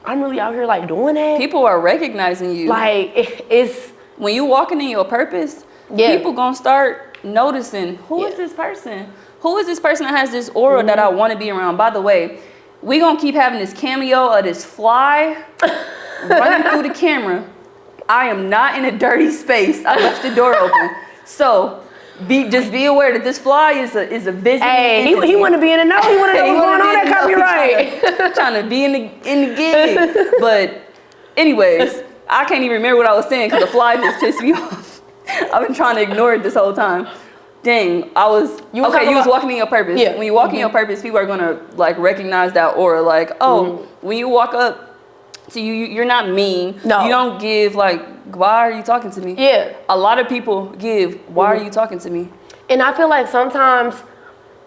I'm really out here like doing that. People are recognizing you. Like it's. When you walking in your purpose, people gonna start noticing who is this person? Who is this person that has this aura that I want to be around? By the way, we gonna keep having this cameo of this fly running through the camera. I am not in a dirty space. I left the door open. So just be aware that this fly is a visiting entity. He want to be in the know. He want to know what's going on at copyright. Trying to be in the gig. But anyways, I can't even remember what I was saying because the fly just pissed me off. I've been trying to ignore it this whole time. Dang, you was walking in your purpose. Yeah. When you walk in your purpose, people are gonna like recognize that aura. Like, when you walk up to you're not mean. No. You don't give like, why are you talking to me? Yeah. A lot of people give, why are you talking to me? And I feel like sometimes,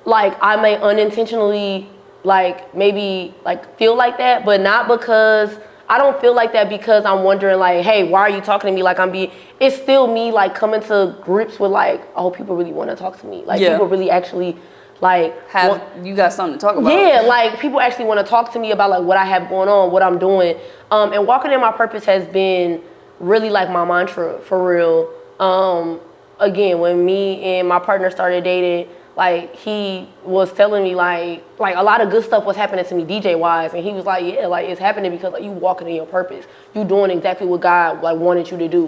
like I may unintentionally, like maybe like feel like that, but not because. I don't feel like that because I'm wondering like, hey, why are you talking to me like I'm being, it's still me like coming to grips with like, oh, people really want to talk to me. Like people really actually like. You got something to talk about. Yeah, like people actually want to talk to me about like what I have going on, what I'm doing. And walking in my purpose has been really like my mantra for real. Again, when me and my partner started dating, like he was telling me like a lot of good stuff was happening to me DJ wise, and he was like, yeah, like it's happening because like you walking in your purpose, you doing exactly what God like wanted you to do.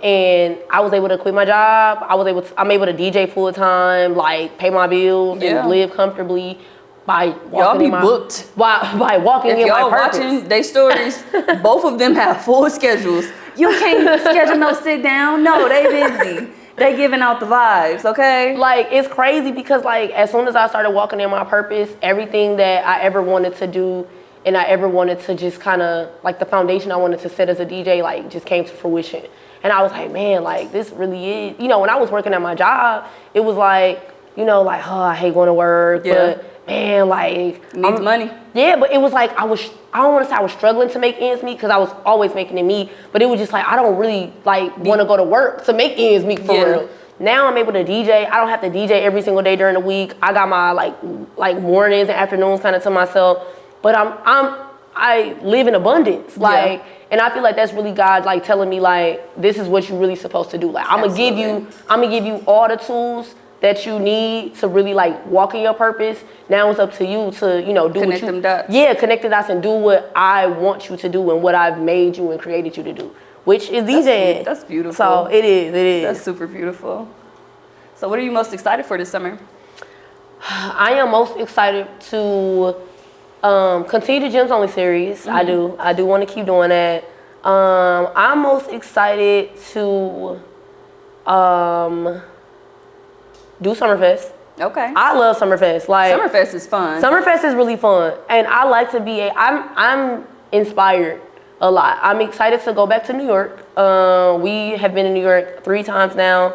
And I was able to quit my job. I'm able to DJ full time, like pay my bills and live comfortably by walking booked. By walking in my purpose. If y'all watching their stories, both of them have full schedules. You can't schedule no sit down. No, they busy. They giving out the vibes, okay? Like, it's crazy because, like, as soon as I started walking in my purpose, everything that I ever wanted to do and I ever wanted to just kind of, like, the foundation I wanted to set as a DJ, like, just came to fruition. And I was like, man, like, this really is, you know, when I was working at my job, it was like, you know, like, oh, I hate going to work, but, man, like. Needs money. Yeah, but it was like, I don't want to say I was struggling to make ends meet because I was always making it meet, but it was just like, I don't really like want to go to work to make ends meet for real. Now I'm able to DJ. I don't have to DJ every single day during the week. I got my like mornings and afternoons kind of to myself, but I live in abundance. Like, and I feel like that's really God like telling me like, this is what you're really supposed to do. Like, I'm gonna give you all the tools that you need to really like walk in your purpose. Now it's up to you to, you know, do connect them dots. Yeah, connect the dots and do what I want you to do and what I've made you and created you to do, which is DJing. That's beautiful. So it is. That's super beautiful. So what are you most excited for this summer? I am most excited to continue the Gems Only series. I do want to keep doing that. I'm most excited to do Summerfest. Okay. I love Summerfest. Like, Summerfest is fun. Summerfest is really fun, and I like to be I'm inspired a lot. I'm excited to go back to New York. We have been in New York 3 times now.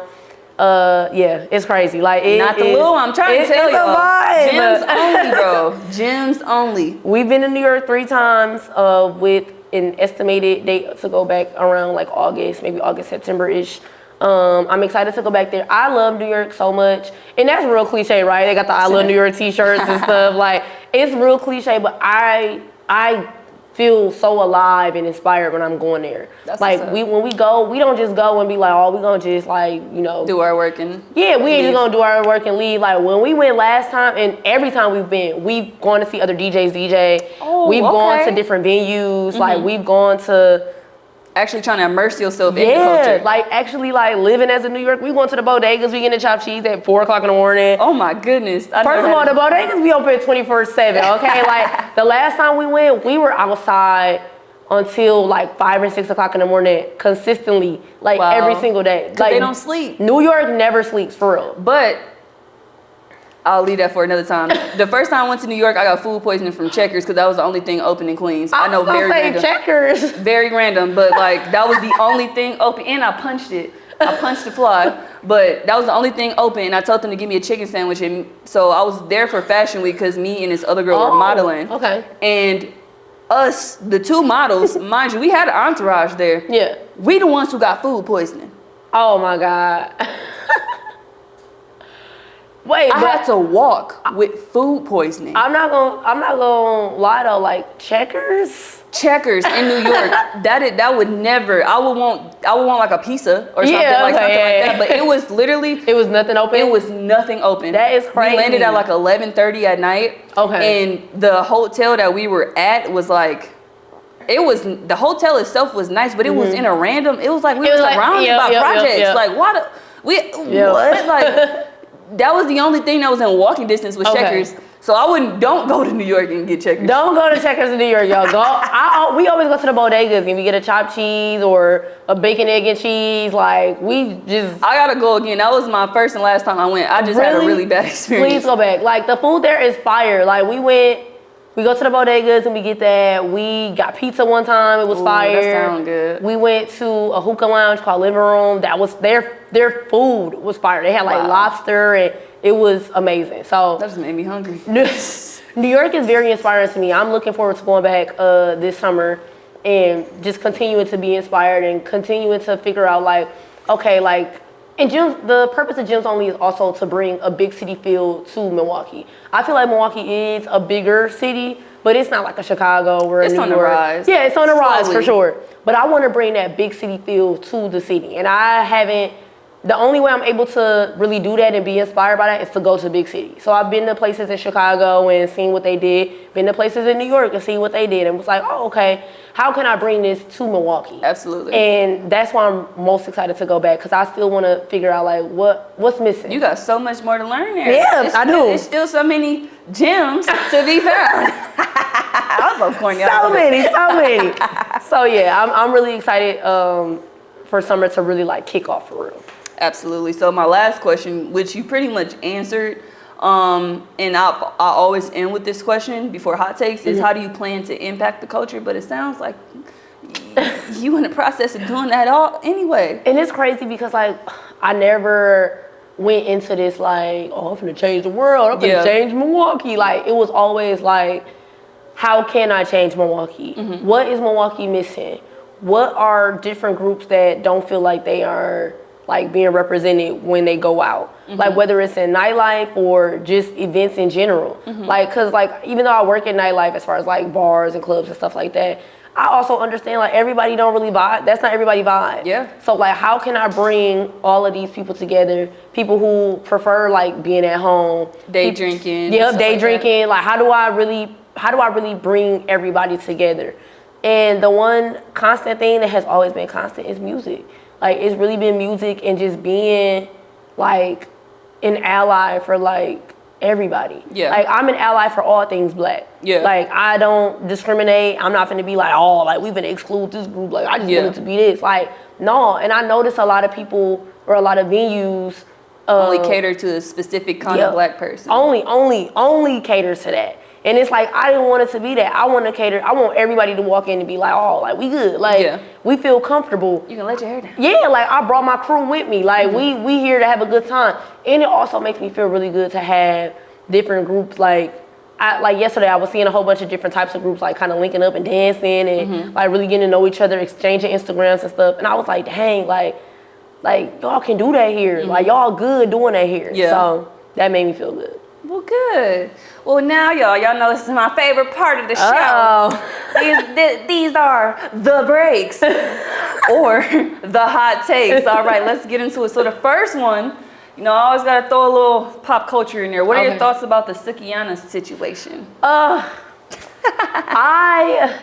Yeah, it's crazy. Like Not the little one. I'm trying to tell it's y'all. a vibe. Gyms only, bro. Gyms only. We've been to New York 3 times with an estimated date to go back around like August, maybe August, September-ish. I'm excited to go back there. I love New York so much. And that's real cliche, right? They got the I Love New York t-shirts and stuff. Like, it's real cliche, but I feel so alive and inspired when I'm going there. That's like, when we go, we don't just go and be like, oh, we gonna just like, you know. Do our work and yeah, we ain't leave. just gonna do our work and leave. Like, when we went last time, and every time we've gone to see other DJs DJ. Oh, we've okay. gone to different venues. Like, we've gone to... Actually trying to immerse yourself in the Yeah, culture. like actually like living as a New York. We went to the bodegas, we getting the chopped cheese at 4 o'clock in the morning. Oh my goodness. First of all, the bodegas be open 24/7, okay? Like the last time we went, we were outside until like 5 or 6 o'clock in the morning consistently, like every single day. Like they don't sleep. New York never sleeps, for real. But I'll leave that for another time. The first time I went to New York, I got food poisoning from Checkers because that was the only thing open in Queens. I know, very random. Checkers. Very random, but like that was the only thing open, and I punched it. I punched the fly, but that was the only thing open. And I told them to give me a chicken sandwich, and so I was there for Fashion Week because me and this other girl were modeling. Okay. And us, the 2 models, mind you, we had an entourage there. Yeah. We the ones who got food poisoning. Oh my God. Wait, I had to walk with food poisoning. I'm not gonna lie though, like Checkers In New York, that would never. I would want like a pizza or something like that. But it was literally. It was nothing open. It was nothing open. That is crazy. We landed at like 11:30 at night. Okay. And the hotel that we were at was like. The hotel itself was nice, but it was in a random. It was like we were surrounded by projects. Like what? What? Like. That was the only thing that was in walking distance with Checkers. So don't go to New York and get Checkers. Don't go to Checkers in New York, y'all. We always go to the bodegas and we get a chopped cheese or a bacon, egg, and cheese. Like, I gotta go again. That was my first and last time I went. I just had a really bad experience. Please go back. Like, the food there is fire. Like, we go to the bodegas and we get that. We got pizza one time. It was fire. That sounds good. We went to a hookah lounge called Living Room. That was their food was fire. They had like lobster and it was amazing. So that just made me hungry. New York is very inspiring to me. I'm looking forward to going back this summer and just continuing to be inspired and continuing to figure out like, okay, like. And gyms, the purpose of Gyms Only is also to bring a big city feel to Milwaukee. I feel like Milwaukee is a bigger city, but it's not like a Chicago or a New York. It's on the rise. Yeah, it's on the rise for sure. But I want to bring that big city feel to the city. And the only way I'm able to really do that and be inspired by that is to go to big cities. So I've been to places in Chicago and seen what they did, been to places in New York and seen what they did, and was like, oh, okay, how can I bring this to Milwaukee? Absolutely. And that's why I'm most excited to go back, because I still want to figure out like what's missing. You got so much more to learn there. Yeah, I do. There's still so many gems to be found. I was so corny. So many. So yeah, I'm really excited for summer to really like kick off for real. Absolutely. So my last question, which you pretty much answered, and I always end with this question before hot takes, is how do you plan to impact the culture? But it sounds like you in the process of doing that all anyway. And it's crazy because like I never went into this like, oh, I'm gonna change the world, I'm gonna change Milwaukee. Like it was always like, how can I change Milwaukee? What is Milwaukee missing? What are different groups that don't feel like they are like being represented when they go out? Like whether it's in nightlife or just events in general. Like, cause like even though I work in nightlife as far as like bars and clubs and stuff like that, I also understand like everybody don't really vibe. That's not everybody vibe. Yeah. So like how can I bring all of these people together? People who prefer like being at home. Day drinking. Yeah, day drinking. Like how do I really bring everybody together? And the one constant thing that has always been constant is music. Like it's really been music and just being like an ally for like everybody. Yeah. Like I'm an ally for all things black. Yeah. Like I don't discriminate. I'm not finna be like, oh, like we've been exclude this group. Like I just want it to be this. Like no. And I notice a lot of people or a lot of venues only cater to a specific kind of black person. Only caters to that. And it's like, I didn't want it to be that. I want everybody to walk in and be like, oh, like, we good. Like, we feel comfortable. You can let your hair down. Yeah, like, I brought my crew with me. Like, we here to have a good time. And it also makes me feel really good to have different groups. Like yesterday, I was seeing a whole bunch of different types of groups, like, kind of linking up and dancing and, like, really getting to know each other, exchanging Instagrams and stuff. And I was like, dang, like y'all can do that here. Like, y'all good doing that here. Yeah. So that made me feel good. Well, good. Well, now, y'all know this is my favorite part of the show. Uh-oh. These are the breaks or the hot takes. All right, let's get into it. So the first one, I always got to throw a little pop culture in there. What are your thoughts about the Sukiana situation? I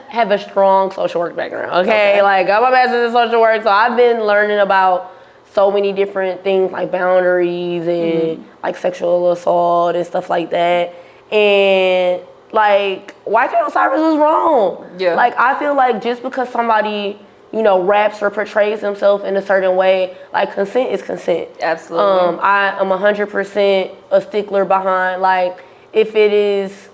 have a strong social work background, okay? Like, got my master's in social work, so I've been learning about so many different things like boundaries and like sexual assault and stuff like that. And like, Wyclef Osiris was wrong. Yeah. Like, I feel like just because somebody, raps or portrays himself in a certain way, like, consent is consent. Absolutely. I am 100% a stickler behind, like, if it is,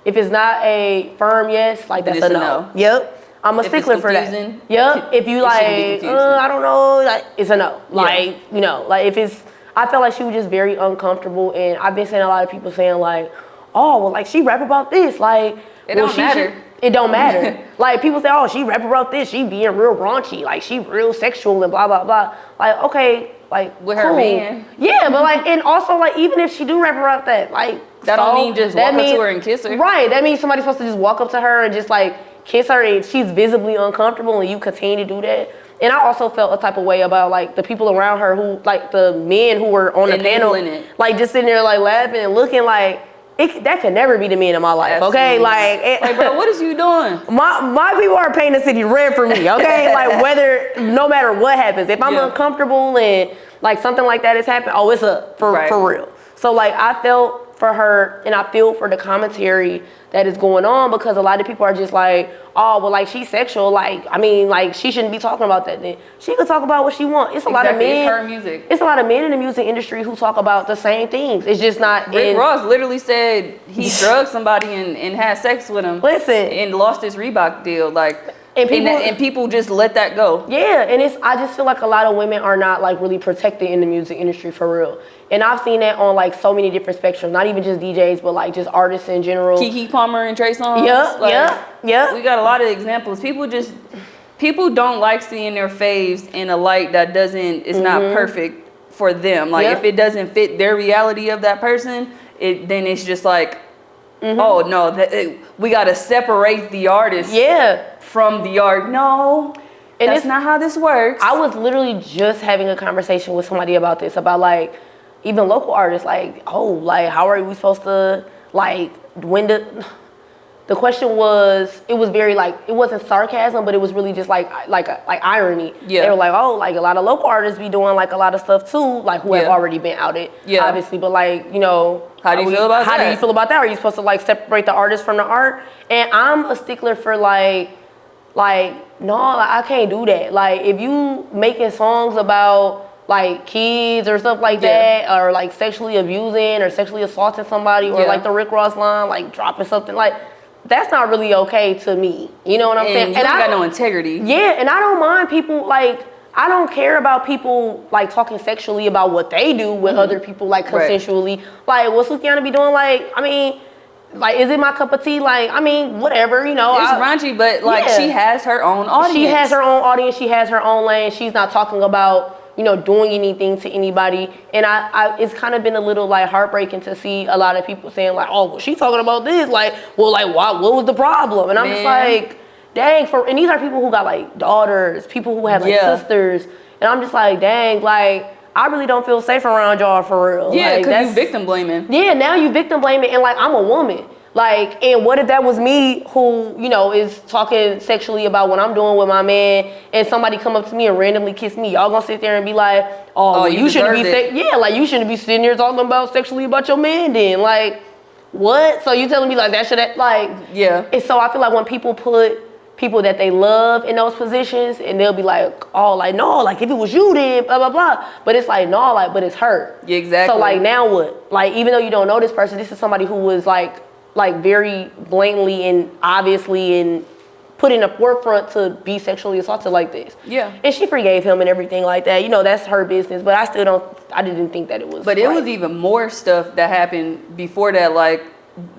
if it's not a firm yes, like, that's a no. Yep. I'm a stickler for that. Yep. If you like, I don't know, like, it's a no. Like, like, if it's, I felt like she was just very uncomfortable, and I've been seeing a lot of people saying like, oh, well, like, she rap about this, like, it don't matter. It don't matter. Like, people say, oh, she rap about this, she being real raunchy, like, she real sexual and blah, blah, blah. Like, okay, like, with her man. Yeah, but like, and also, like, even if she do rap about that, like, that don't mean just walk up to her and kiss her. Right, that means somebody's supposed to just walk up to her and just like kiss her, and she's visibly uncomfortable, and you continue to do that. And I also felt a type of way about like the people around her who, like, the men who were on the panel, like, just sitting there like laughing and looking like, that could never be the men in my life. Okay, like, bro, what is you doing? My people are painting the city red for me. Okay, like, no matter what happens, if I'm uncomfortable and like something like that is happening, it's up for real. So like, I felt for her, and I feel for the commentary that is going on, because a lot of people are just like, oh, well, like, she's sexual, like, I mean, like, she shouldn't be talking about that then. She could talk about what she wants. It's a lot of men. It's her music. It's a lot of men in the music industry who talk about the same things. It's just not. Rick Ross literally said he drugged somebody and had sex with him. Listen. And lost his Reebok deal, like. And people just let that go. Yeah, and I just feel like a lot of women are not like really protected in the music industry for real. And I've seen that on like so many different spectrums, not even just DJs, but like just artists in general. Keke Palmer and Trey Songz. Yeah. We got a lot of examples. People don't like seeing their faves in a light that is not perfect for them. Like, if it doesn't fit their reality of that person, then it's just like, oh no, we got to separate the artist. From the art. No, and that's not how this works. I was literally just having a conversation with somebody about this, about like even local artists, like, oh, like, how are we supposed to, like, the question was, it was very like, it wasn't sarcasm, but it was really just like irony. Yeah. They were like, oh, like, a lot of local artists be doing like a lot of stuff too, like, who have already been outed, obviously, but like, how do you feel about that? How do you feel about that? Are you supposed to like separate the artist from the art? And I'm a stickler for like, no, like, I can't do that. Like, if you making songs about like kids or stuff like that, or like sexually abusing or sexually assaulting somebody, or like the Rick Ross line, like dropping something, like, that's not really okay to me. You know what I'm saying? And you don't got no integrity. Yeah, and I don't mind people, like, I don't care about people like talking sexually about what they do with other people, like, consensually. Like, what Sukiana be doing? Like, I mean, like, is it my cup of tea? Like, I mean, whatever, It's raunchy, but like, she has her own audience. She has her own audience. She has her own lane. She's not talking about, doing anything to anybody. And I it's kind of been a little like heartbreaking to see a lot of people saying like, oh, well, she's talking about this. Like, well, like, what was the problem? And I'm just like, dang, and these are people who got like daughters, people who have like sisters. And I'm just like, dang, like, I really don't feel safe around y'all for real. Yeah, because you victim blaming. Yeah, now you victim blaming, and like, I'm a woman. Like, and what if that was me who, is talking sexually about what I'm doing with my man, and somebody come up to me and randomly kiss me? Y'all gonna sit there and be like, oh well, you shouldn't be like, you shouldn't be sitting here talking about sexually about your man then. Like, what? So you telling me like that should, like, and so I feel like when people put people that they love in those positions, and they'll be like, oh, like, no, like, if it was you, then blah, blah, blah. But it's like, no, like, but it's her. Yeah, exactly. So, like, now what? Like, even though you don't know this person, this is somebody who was, like very blatantly and obviously and put in the forefront to be sexually assaulted like this. Yeah. And she forgave him and everything like that. You know, that's her business. But I didn't think that it was But right. it was even more stuff that happened before that. Like,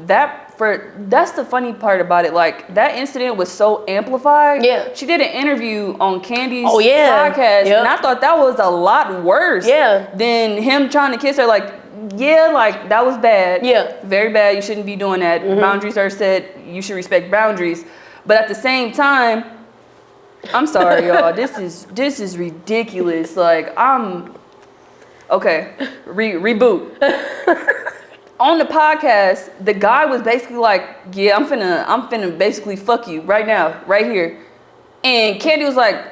that's the funny part about it. Like, that incident was so amplified. Yeah. She did an interview on Candy's yeah. podcast. Yep. And I thought that was a lot worse than him trying to kiss her. Like, yeah, like, that was bad. Yeah. Very bad. You shouldn't be doing that. Boundaries are set. You should respect boundaries. But at the same time, I'm sorry, y'all. This is ridiculous. Like, okay. Reboot. On the podcast, the guy was basically like, yeah, I'm finna basically fuck you right now, right here. And Candy was like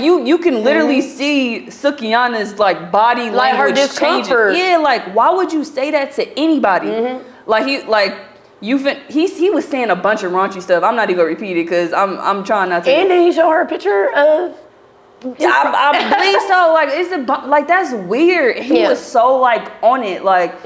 you can literally see Sukiana's like body like language her discomfort. changing. Yeah, like, why would you say that to anybody? Like, he was saying a bunch of raunchy stuff. I'm not even gonna repeat it because I'm trying not to. And then he showed her a picture of. I believe so. Like, like, that's weird. He was so like on it. Like,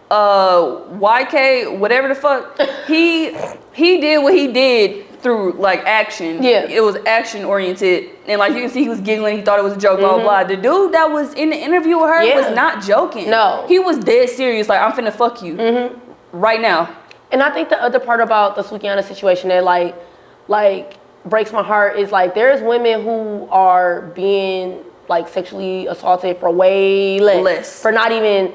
YK, whatever the fuck. He did what he did through like action. Yeah. It was action oriented, and like you can see he was giggling. He thought it was a joke. Blah blah blah. The dude that was in the interview with her was not joking. No, he was dead serious. Like, I'm finna fuck you right now. And I think the other part about the Sukiana situation that like breaks my heart is like there's women who are being like sexually assaulted for way less. For not even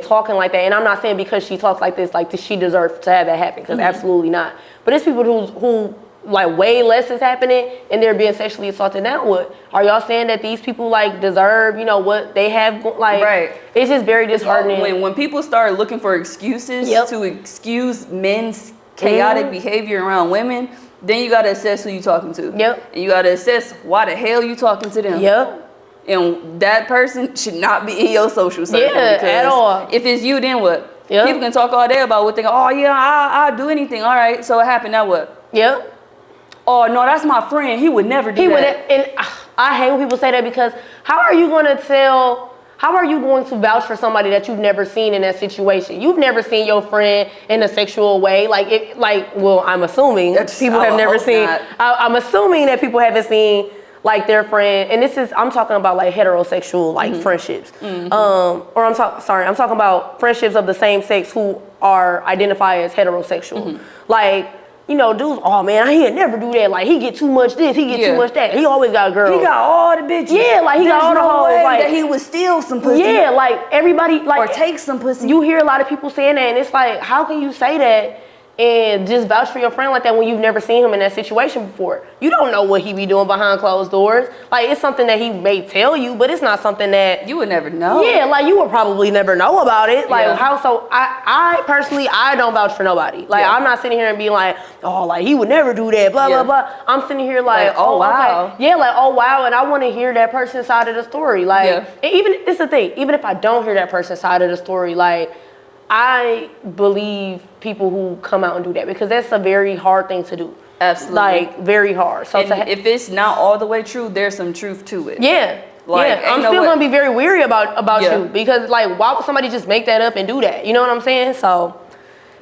talking like that. And I'm not saying because she talks like this, like, does she deserve to have that happen? Because absolutely not. But it's people who like way less is happening and they're being sexually assaulted. Now what? Are y'all saying that these people like deserve, you know, what they have? Like, right. It's just very disheartening. When people start looking for excuses to excuse men's chaotic behavior around women, then you gotta assess who you talking to. Yep. And you gotta assess why the hell you talking to them. Yep. And that person should not be in your social circle. Yeah, at all. If it's you, then what? Yep. People can talk all day about what they go, oh yeah, I'll do anything. All right, so it happened, now what? Yep. Oh no, that's my friend. He would never do that. And I hate when people say that because how are you going to vouch for somebody that you've never seen in that situation? You've never seen your friend in a sexual way. I'm assuming people have never seen. I'm assuming that people haven't seen like their friend, and I'm talking about like heterosexual like friendships. I'm talking about friendships of the same sex who are identified as heterosexual. Like, you know, dudes, oh man, he'd never do that. Like, he get too much this, he get too much that. He always got a girl. He got all the bitches. Yeah, like, he got all the hoes. Like, that he would steal some pussy. Yeah, like, everybody, like. Or take some pussy. You hear a lot of people saying that, and it's like, how can you say that and just vouch for your friend like that when you've never seen him in that situation before? You don't know what he be doing behind closed doors. Like, it's something that he may tell you, but it's not something that you would never know. Yeah, like, you would probably never know about it. Like, I personally, I don't vouch for nobody. Like, I'm not sitting here and being like, oh, like, he would never do that, blah, blah, blah. I'm sitting here like oh, wow. Okay. Yeah, like, oh, wow, and I want to hear that person's side of the story. Like, and even, it's the thing, even if I don't hear that person's side of the story, like, I believe people who come out and do that because that's a very hard thing to do. Absolutely. Like, very hard. So if it's not all the way true, there's some truth to it. Yeah. Like, I'm still going to be very weary about you because, like, why would somebody just make that up and do that? You know what I'm saying? So.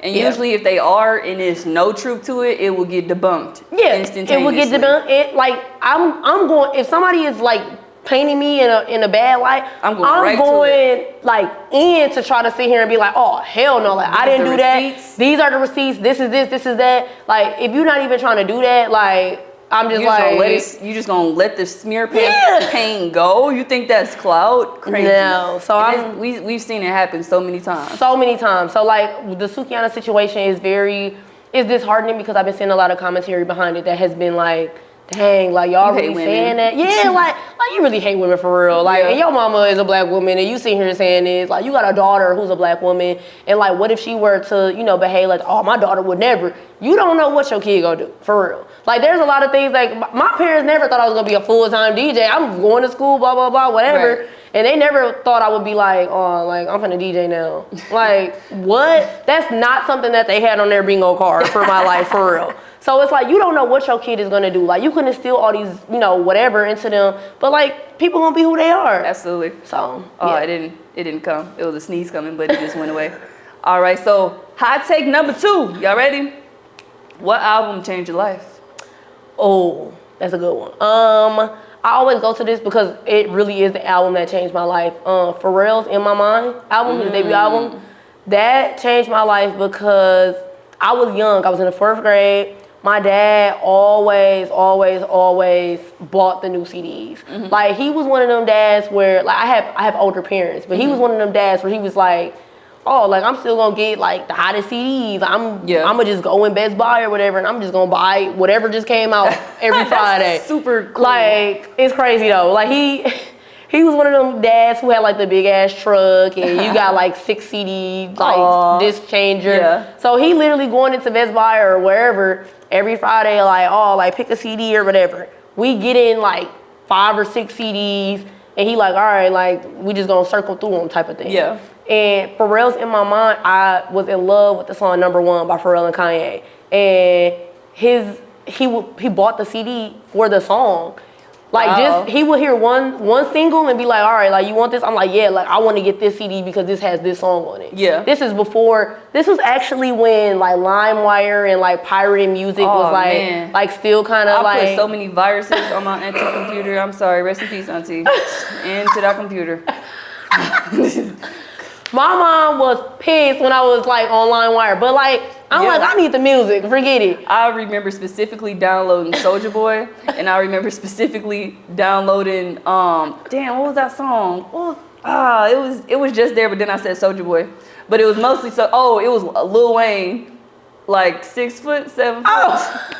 And usually if they are and there's no truth to it, it will get debunked. Yeah. Instantaneously. It will get debunked. Like, I'm going, if somebody is, like, painting me in a bad light, I'm going to try to sit here and be like, oh hell no, like, I didn't do that. These are the receipts. This is that. Like, if you're not even trying to do that, like, I'm just you just gonna let the smear pain go? You think that's clout? Crazy. No. So we've seen it happen so many times. So many times. So like the Sukiana situation is disheartening because I've been seeing a lot of commentary behind it that has been like, dang, like, y'all really saying that? Yeah, like you really hate women for real. Like, and your mama is a black woman, and you sitting here saying this. Like, you got a daughter who's a black woman, and like, what if she were to, you know, behave like, oh, my daughter would never. You don't know what your kid gonna do, for real. Like, there's a lot of things, like, my parents never thought I was gonna be a full-time DJ. I'm going to school, blah, blah, blah, whatever. Right. And they never thought I would be like, oh, like, I'm finna DJ now. Like, what? That's not something that they had on their bingo card for my life, for real. So it's like, you don't know what your kid is gonna do. Like, you can instill all these, you know, whatever into them, but like, people gonna be who they are. Absolutely. So, Oh, yeah. it didn't come. It was a sneeze coming, but it just went away. All right, so hot take number 2. Y'all ready? What album changed your life? Oh, that's a good one. I always go to this because it really is the album that changed my life. Pharrell's In My Mind album, his debut album, that changed my life because I was young. I was in the 4th grade. My dad always bought the new CDs. Like, he was one of them dads where, like, I have older parents, but he was one of them dads where he was like, oh, like, I'm still gonna get like the hottest CDs. I'm gonna just go in Best Buy or whatever, and I'm just gonna buy whatever just came out every Friday. Super cool. Like, it's crazy though. Like, he was one of them dads who had like the big ass truck, and you got like 6 CD like disc changer. Yeah. So he literally going into Best Buy or wherever every Friday, like pick a CD or whatever. We get in like 5 or 6 CDs, and he like, all right, like, we just gonna circle through them type of thing. Yeah. And Pharrell's In My Mind, I was in love with the song Number One by Pharrell and Kanye. And he bought the CD for the song. Like, just, he would hear one single and be like, all right, like, you want this? I'm like, yeah, like, I want to get this CD because this has this song on it. Yeah. This was actually when, like, LimeWire and, like, pirated music was, like, like, still kind of, like. I put so many viruses on my auntie computer. I'm sorry. Rest in peace, auntie. Into that computer. My mom was pissed when I was like on LimeWire, but like, I'm like, I need the music, forget it. I remember specifically downloading Soulja Boy, and I remember specifically downloading, damn, what was that song? It was just there, but then I said Soulja Boy. But it was mostly, it was Lil Wayne, like 6 foot, 7 foot. Oh.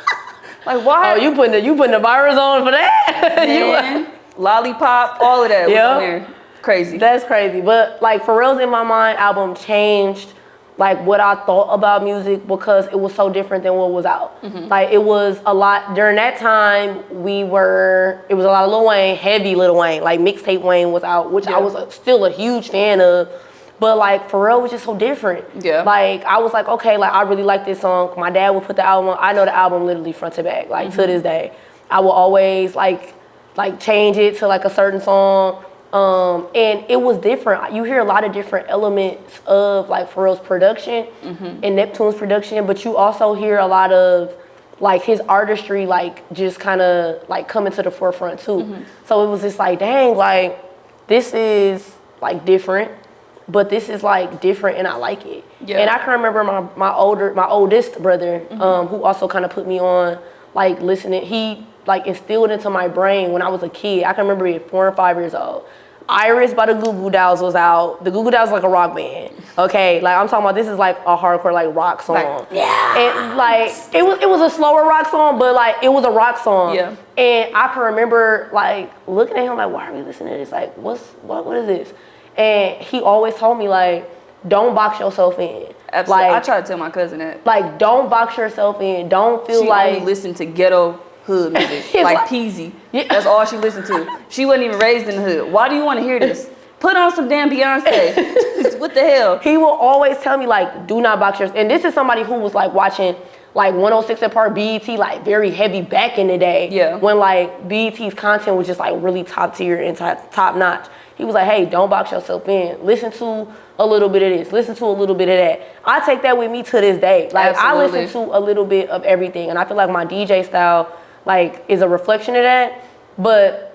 Like, why? Oh, you putting the virus on for that? Man, Lollipop, all of that was on there. Crazy. That's crazy. But like, Pharrell's In My Mind album changed like what I thought about music because it was so different than what was out. Like, it was a lot during that time. It was a lot of Lil Wayne, heavy Lil Wayne, like mixtape Wayne was out, which I was still a huge fan of. But like, Pharrell was just so different. Yeah. Like, I was like, okay, like, I really like this song. My dad would put the album on. I know the album literally front to back, like, to this day. I will always like change it to like a certain song. And it was different. You hear a lot of different elements of like Pharrell's production and Neptune's production, but you also hear a lot of like his artistry, like just kind of like coming to the forefront too. So it was just like, dang, like, this is like different, but this is like different and I like it. Yeah. And I can remember my oldest brother, who also kind of put me on like listening. He like instilled into my brain when I was a kid. I can remember being 4 or 5 years old. Iris by the Goo Goo Dolls was out. The Goo Goo Dolls is like a rock band. Okay, like, I'm talking about, this is like a hardcore like rock song. Like, and like, it was a slower rock song, but like, it was a rock song. Yeah. And I can remember like looking at him like, why are we listening to this? Like, what is this? And he always told me like, don't box yourself in. Absolutely. Like, I try to tell my cousin that. Like, don't box yourself in. Don't feel she like. Only listen to ghetto hood music, like Peasy. Yeah. That's all she listened to. She wasn't even raised in the hood. Why do you want to hear this? Put on some damn Beyonce. What the hell? He will always tell me like, do not box yourself. And this is somebody who was like watching like 106 and Park, BET, like very heavy back in the day. Yeah. When like BET's content was just like really top tier and top notch. He was like, hey, don't box yourself in. Listen to a little bit of this. Listen to a little bit of that. I take that with me to this day. Like, absolutely. I listen to a little bit of everything. And I feel like my DJ style like is a reflection of that. But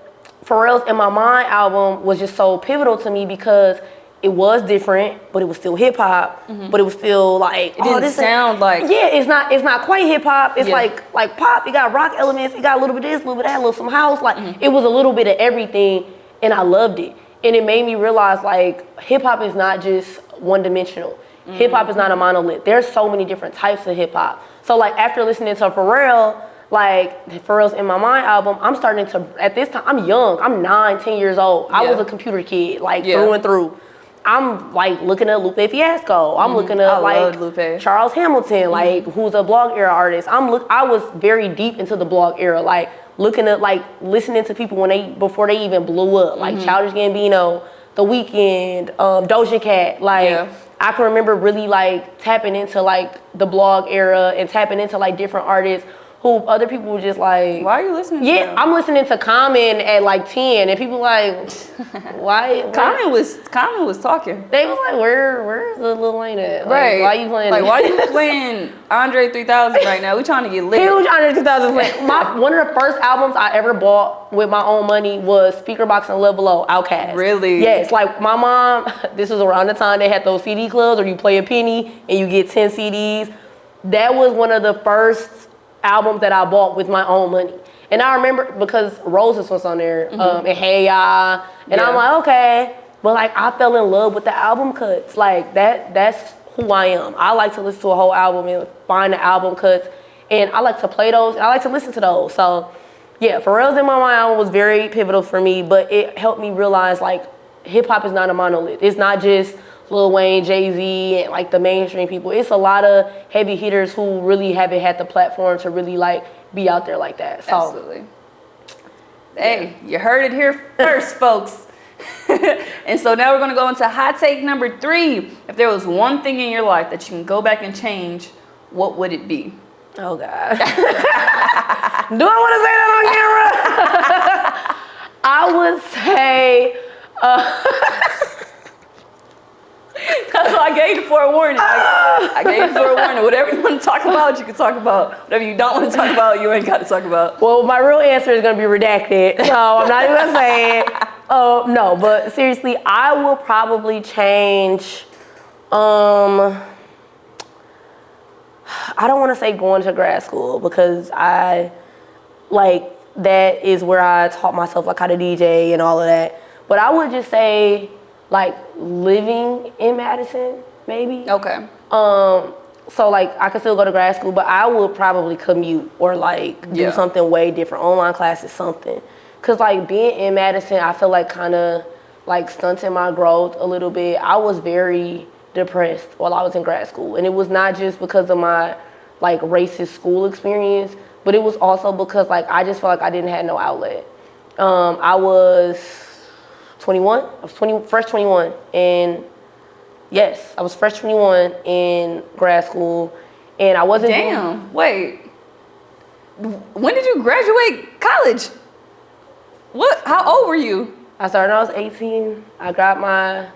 Pharrell's In My Mind album was just so pivotal to me because it was different, but it was still hip hop. But it was still like, it didn't sound like. Yeah, it's not quite hip hop. It's like pop. It got rock elements. It got a little bit of this, a little bit of that, a little some house. Like it was a little bit of everything, and I loved it. And it made me realize like hip hop is not just one dimensional. Hip hop is not a monolith. There's so many different types of hip hop. So like after listening to Pharrell's In My Mind album, I'm starting to, at this time, I'm young. I'm 9, 10 years old. I was a computer kid, like through and through. I'm like looking at Lupe Fiasco. I'm looking at like Charles Hamilton, like who's a blog era artist. I was very deep into the blog era, like looking at like listening to people before they even blew up, like Childish Gambino, The Weeknd, Doja Cat, like I can remember really like tapping into like the blog era and tapping into like different artists who other people were just like, why are you listening to yeah, them? I'm listening to Common at like 10 and people like, why? Common was talking. They was like, where's the Lil Wayne at? Like, Right. why you playing Like, this? why you playing Andre 3000 right now? We trying to get lit. Huge Andre 2000 fan. One of the first albums I ever bought with my own money was Speaker Box and Love Below, Outkast. Really? Yes, like my mom, this was around the time they had those CD clubs where you play a penny and you get 10 CDs. That was one of the first albums that I bought with my own money. And I remember because Roses was on there, and Hey Ya, and I'm like, okay. But like I fell in love with the album cuts. Like that's who I am. I like to listen to a whole album and find the album cuts. And I like to play those, and I like to listen to those. So yeah, Pharrell's In My Mind album was very pivotal for me, but it helped me realize like hip hop is not a monolith. It's not just Lil Wayne, Jay-Z, and like the mainstream people. It's a lot of heavy hitters who really haven't had the platform to really like be out there like that. So, absolutely. Hey, you heard it here first, folks. And so now we're gonna go into hot take number 3. If there was one thing in your life that you can go back and change, what would it be? oh God. Do I want to say that on camera? I would say, That's why I gave you forewarning. I gave you forewarning. Whatever you want to talk about, you can talk about. Whatever you don't want to talk about, you ain't got to talk about. well, my real answer is going to be redacted, so I'm not even going to say it. No, but seriously, I will probably change, I don't want to say going to grad school because that is where I taught myself like how to DJ and all of that. But I would just say like living in Madison, maybe. Okay. So like I could still go to grad school, but I would probably commute or like do something way different. Online classes, something. Cause like being in Madison, I feel like kind of like stunted my growth a little bit. I was very depressed while I was in grad school. And it was not just because of my like racist school experience, but it was also because like I just felt like I didn't have no outlet. I was 21. I was fresh 21, and yes, I was fresh 21 in grad school, and I wasn't. Damn. Wait. When did you graduate college? What? How old were you? I started when I was 18. I got my.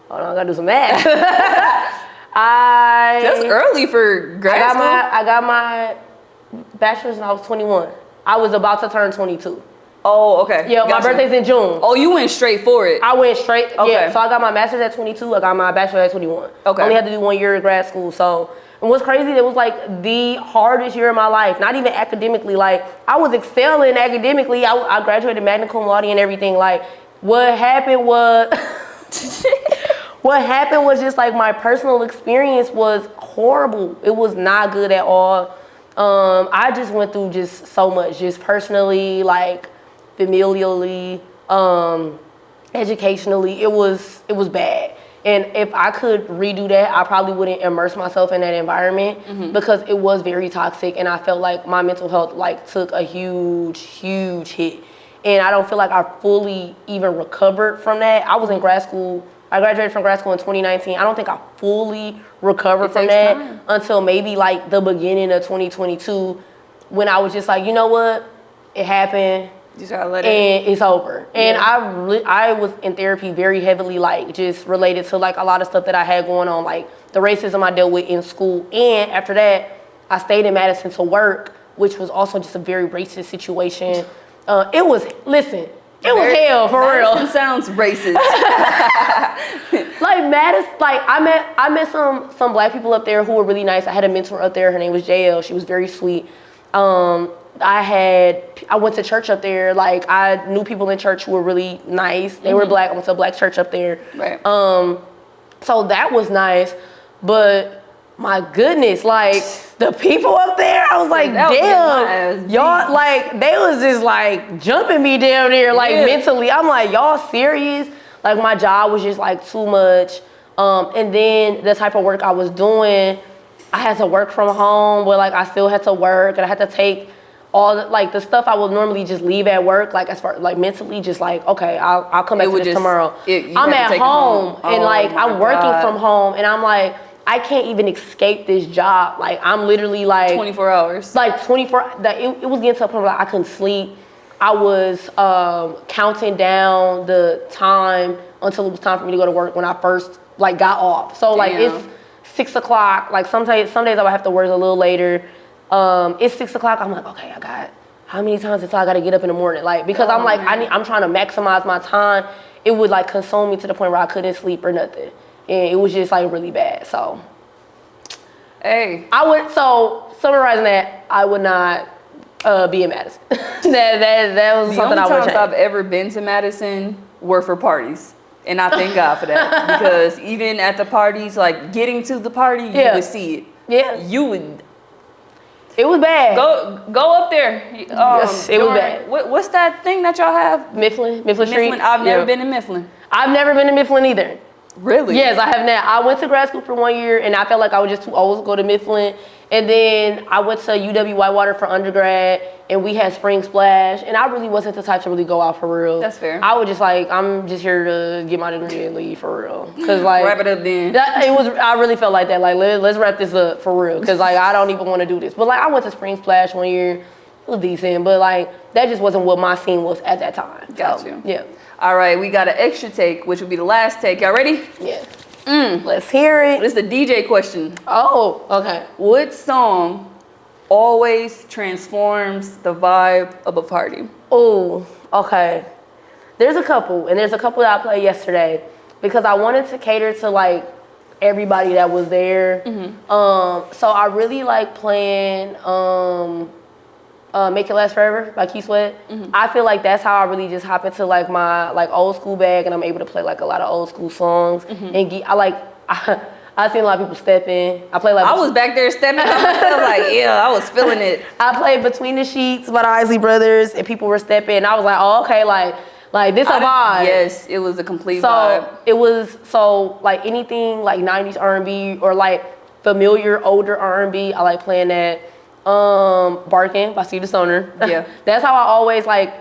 Hold on, I gotta do some math. That's early for grad school. I got my bachelor's when I was 21. I was about to turn 22. Oh, okay. Yeah, my birthday's in June. Oh, you went straight for it. I went straight. Okay. Yeah, so I got my master's at 22. I got my bachelor at 21. Okay. Only had to do 1 year of grad school. So, and what's crazy, it was like the hardest year of my life. Not even academically. Like, I was excelling academically. I graduated magna cum laude and everything. Like, what happened was, just like my personal experience was horrible. It was not good at all. I just went through just so much, just personally, like, familially, educationally, it was bad. And if I could redo that, I probably wouldn't immerse myself in that environment because it was very toxic, and I felt like my mental health like took a huge hit. And I don't feel like I fully even recovered from that. I was in grad school. I graduated from grad school in 2019. I don't think I fully recovered from that until maybe like the beginning of 2022 when I was just like, you know what? It happened. You just gotta let it. And it's over. And I was in therapy very heavily, like just related to like a lot of stuff that I had going on, like the racism I dealt with in school. And after that, I stayed in Madison to work, which was also just a very racist situation. It was hell for real. Madison sounds racist. Like Madison, like I met some black people up there who were really nice. I had a mentor up there. Her name was JL. She was very sweet. I went to church up there. Like I knew people in church who were really nice. They were black. I went to a black church up there. Right. So that was nice. But my goodness, like the people up there, I was like, damn, y'all, like they was just like jumping me down there, like mentally. I'm like, y'all serious? Like my job was just like too much. And then the type of work I was doing, I had to work from home, but like I still had to work, and I had to take all the stuff I would normally just leave at work, like as far like mentally, just like okay, I'll come back to this tomorrow. I'm at home and like I'm working from home, and I'm like I can't even escape this job. Like I'm literally like 24 hours. Like 24. It was getting to a point where I couldn't sleep. I was counting down the time until it was time for me to go to work when I first like got off. So like it's 6 o'clock. Like some days I would have to work a little later. It's 6 o'clock. I'm like, okay, I got how many times until I got to get up in the morning? Like because I'm like I'm trying to maximize my time. It would like consume me to the point where I couldn't sleep or nothing, and it was just like really bad. So, hey, summarizing that, I would not be in Madison. that was something I would change. The only times I've ever been to Madison were for parties. And I thank God for that. Because even at the parties, like getting to the party, you would see it. Yeah. You would. It was bad. Go up there. Yes, it was bad. What's that thing that y'all have? Mifflin Street. I've never been to Mifflin. I've never been to Mifflin either. Really? Yes, I have not. I went to grad school for 1 year, and I felt like I was just too old to go to Mifflin. And then I went to UW Whitewater for undergrad, and we had Spring Splash. And I really wasn't the type to really go out for real. That's fair. I was just like, I'm just here to get my degree and leave for real. Cause like wrap it up then. I really felt like that. Like let's wrap this up for real. Cause like I don't even want to do this. But like I went to Spring Splash 1 year. It was decent, but like that just wasn't what my scene was at that time. Got you. Yeah. All right, we got an extra take, which will be the last take. Y'all ready? Yeah. Let's hear it. This is the DJ question. Oh, okay. What song always transforms the vibe of a party? Oh, okay. There's a couple, and there's a couple that I played yesterday because I wanted to cater to like everybody that was there. So I really like playing Make It Last Forever by Key Sweat. I feel like that's how I really just hop into like my like old school bag, and I'm able to play like a lot of old school songs. And I seen a lot of people step in. I play like I was back there stepping on myself like I was feeling it. I played Between the Sheets by the Isley Brothers, and people were stepping. And I was like, oh okay, like this a vibe. Yes, it was a complete vibe. It was like anything like 90s R&B or like familiar older R&B. I like playing that. Barking by C the Stoner. Yeah. That's how I always like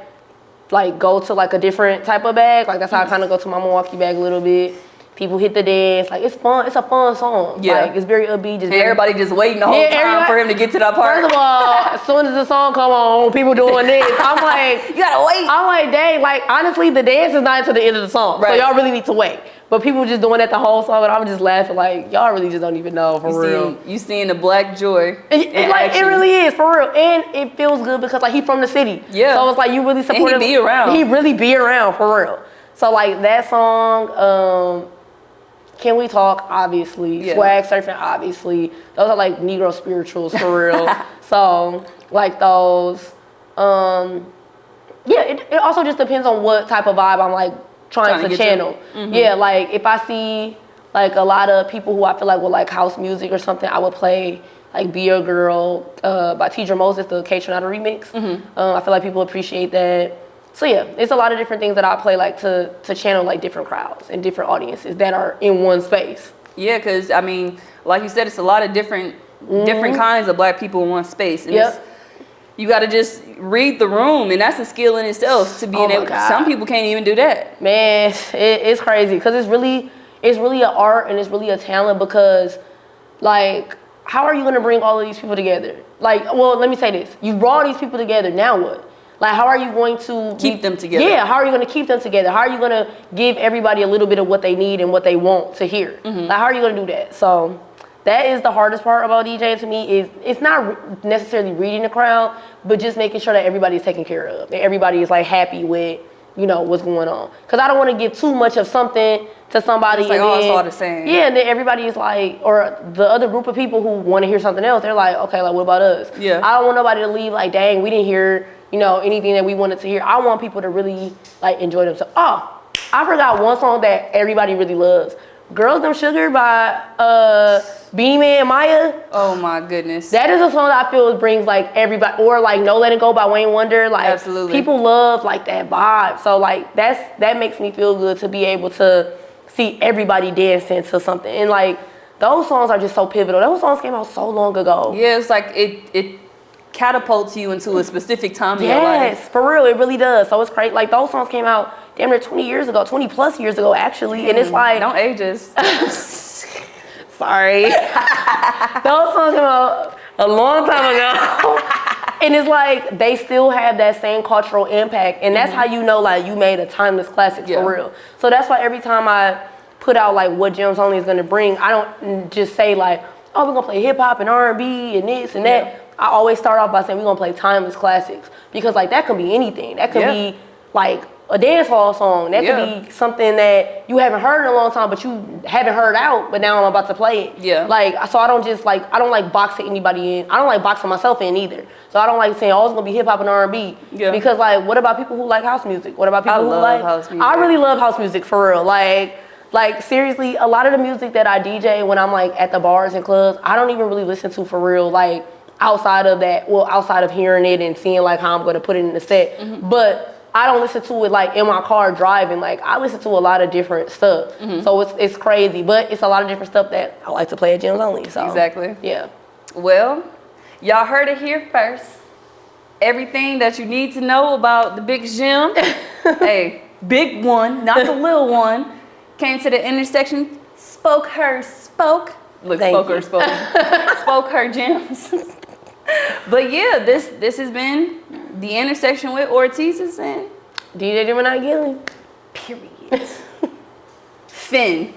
go to like a different type of bag. Like that's how I kind of go to my Milwaukee bag a little bit. People hit the dance. Like it's fun. It's a fun song. Yeah. Like it's very upbeat. Just everybody just waiting the whole time for him to get to that part. First of all, as soon as the song come on, people doing this. I'm like, you gotta wait. I'm like, dang. Like honestly, the dance is not until the end of the song. Right. So y'all really need to wait. But people just doing that the whole song, and I'm just laughing like, y'all really just don't even know for real. You seeing the black joy. It really is for real, and it feels good because like he from the city. Yeah. So it's like you really support him. And he be around. He really be around for real. So like that song, Can We Talk? Obviously, Swag Surfing. Obviously, those are like Negro spirituals for real. So like those. It also just depends on what type of vibe I'm like trying to channel. Yeah, like if I see like a lot of people who I feel like will like house music or something, I would play like Be Your Girl by Tidra Moses, the K Tronado remix. I feel like people appreciate that. So yeah, it's a lot of different things that I play like to channel like different crowds and different audiences that are in one space. Yeah, because I mean, like you said, it's a lot of different kinds of black people in one space. And you got to just read the room, and that's a skill in itself to be able. Some people can't even do that. Man, it's crazy because it's really an art and it's really a talent because, like, how are you gonna bring all of these people together? Like, well, let me say this: you brought these people together. Now what? Like, how are you going to keep them together? Yeah, how are you going to keep them together? How are you going to give everybody a little bit of what they need and what they want to hear? Like, how are you going to do that? So that is the hardest part about DJing to me is it's not necessarily reading the crowd, but just making sure that everybody's taken care of. That everybody is like happy with, you know, what's going on. Because I don't want to give too much of something to somebody. It's like, and then, it's all the same. Yeah, and then everybody is like, or the other group of people who want to hear something else, they're like, okay, like what about us? Yeah. I don't want nobody to leave like, dang, we didn't hear, you know, anything that we wanted to hear. I want people to really like enjoy themselves. Oh, I forgot one song that everybody really loves. Girls Them Sugar by Beanie Man and Maya. Oh my goodness. That is a song that I feel brings like everybody, or like No Let It Go by Wayne Wonder. Like absolutely. People love like that vibe. So like that makes me feel good to be able to see everybody dancing to something. And like those songs are just so pivotal. Those songs came out so long ago. Yeah, it's like it catapults you into a specific time in your life. Yes, for real, it really does. So it's crazy. Like those songs came out damn near 20 years ago, 20 plus years ago actually. And it's like, Don't age us. sorry. Those songs came out a long time ago. And it's like, they still have that same cultural impact. And that's how you know, like, you made a timeless classic for real. So that's why every time I put out, like, what Gems Only is gonna bring, I don't just say, like, oh, we're gonna play hip hop and R&B and this and that. I always start off by saying we're gonna play timeless classics. Because, like, that could be anything. That could be, like, a dance hall song. That could be something that you haven't heard in a long time, but you haven't heard out, but now I'm about to play it. Yeah. Like, so I don't just like, I don't like boxing anybody in. I don't like boxing myself in either. So I don't like saying, oh, it's gonna be hip hop and R&B. Yeah. Because like, what about people who like house music? What about people who like house music? I really love house music for real. Like seriously, a lot of the music that I DJ when I'm like at the bars and clubs, I don't even really listen to for real. Like outside of that, well, outside of hearing it and seeing like how I'm gonna put it in the set. But I don't listen to it like in my car driving. Like I listen to a lot of different stuff. So it's crazy, but it's a lot of different stuff that I like to play at Gems Only. So exactly. Yeah. Well, y'all heard it here first. Everything that you need to know about the big Gem, hey, big one, not the little one, came to the intersection, spoke her gems. But yeah, this has been the intersection with Ortiz's and DJ Gemini Gilly. Period. Finn.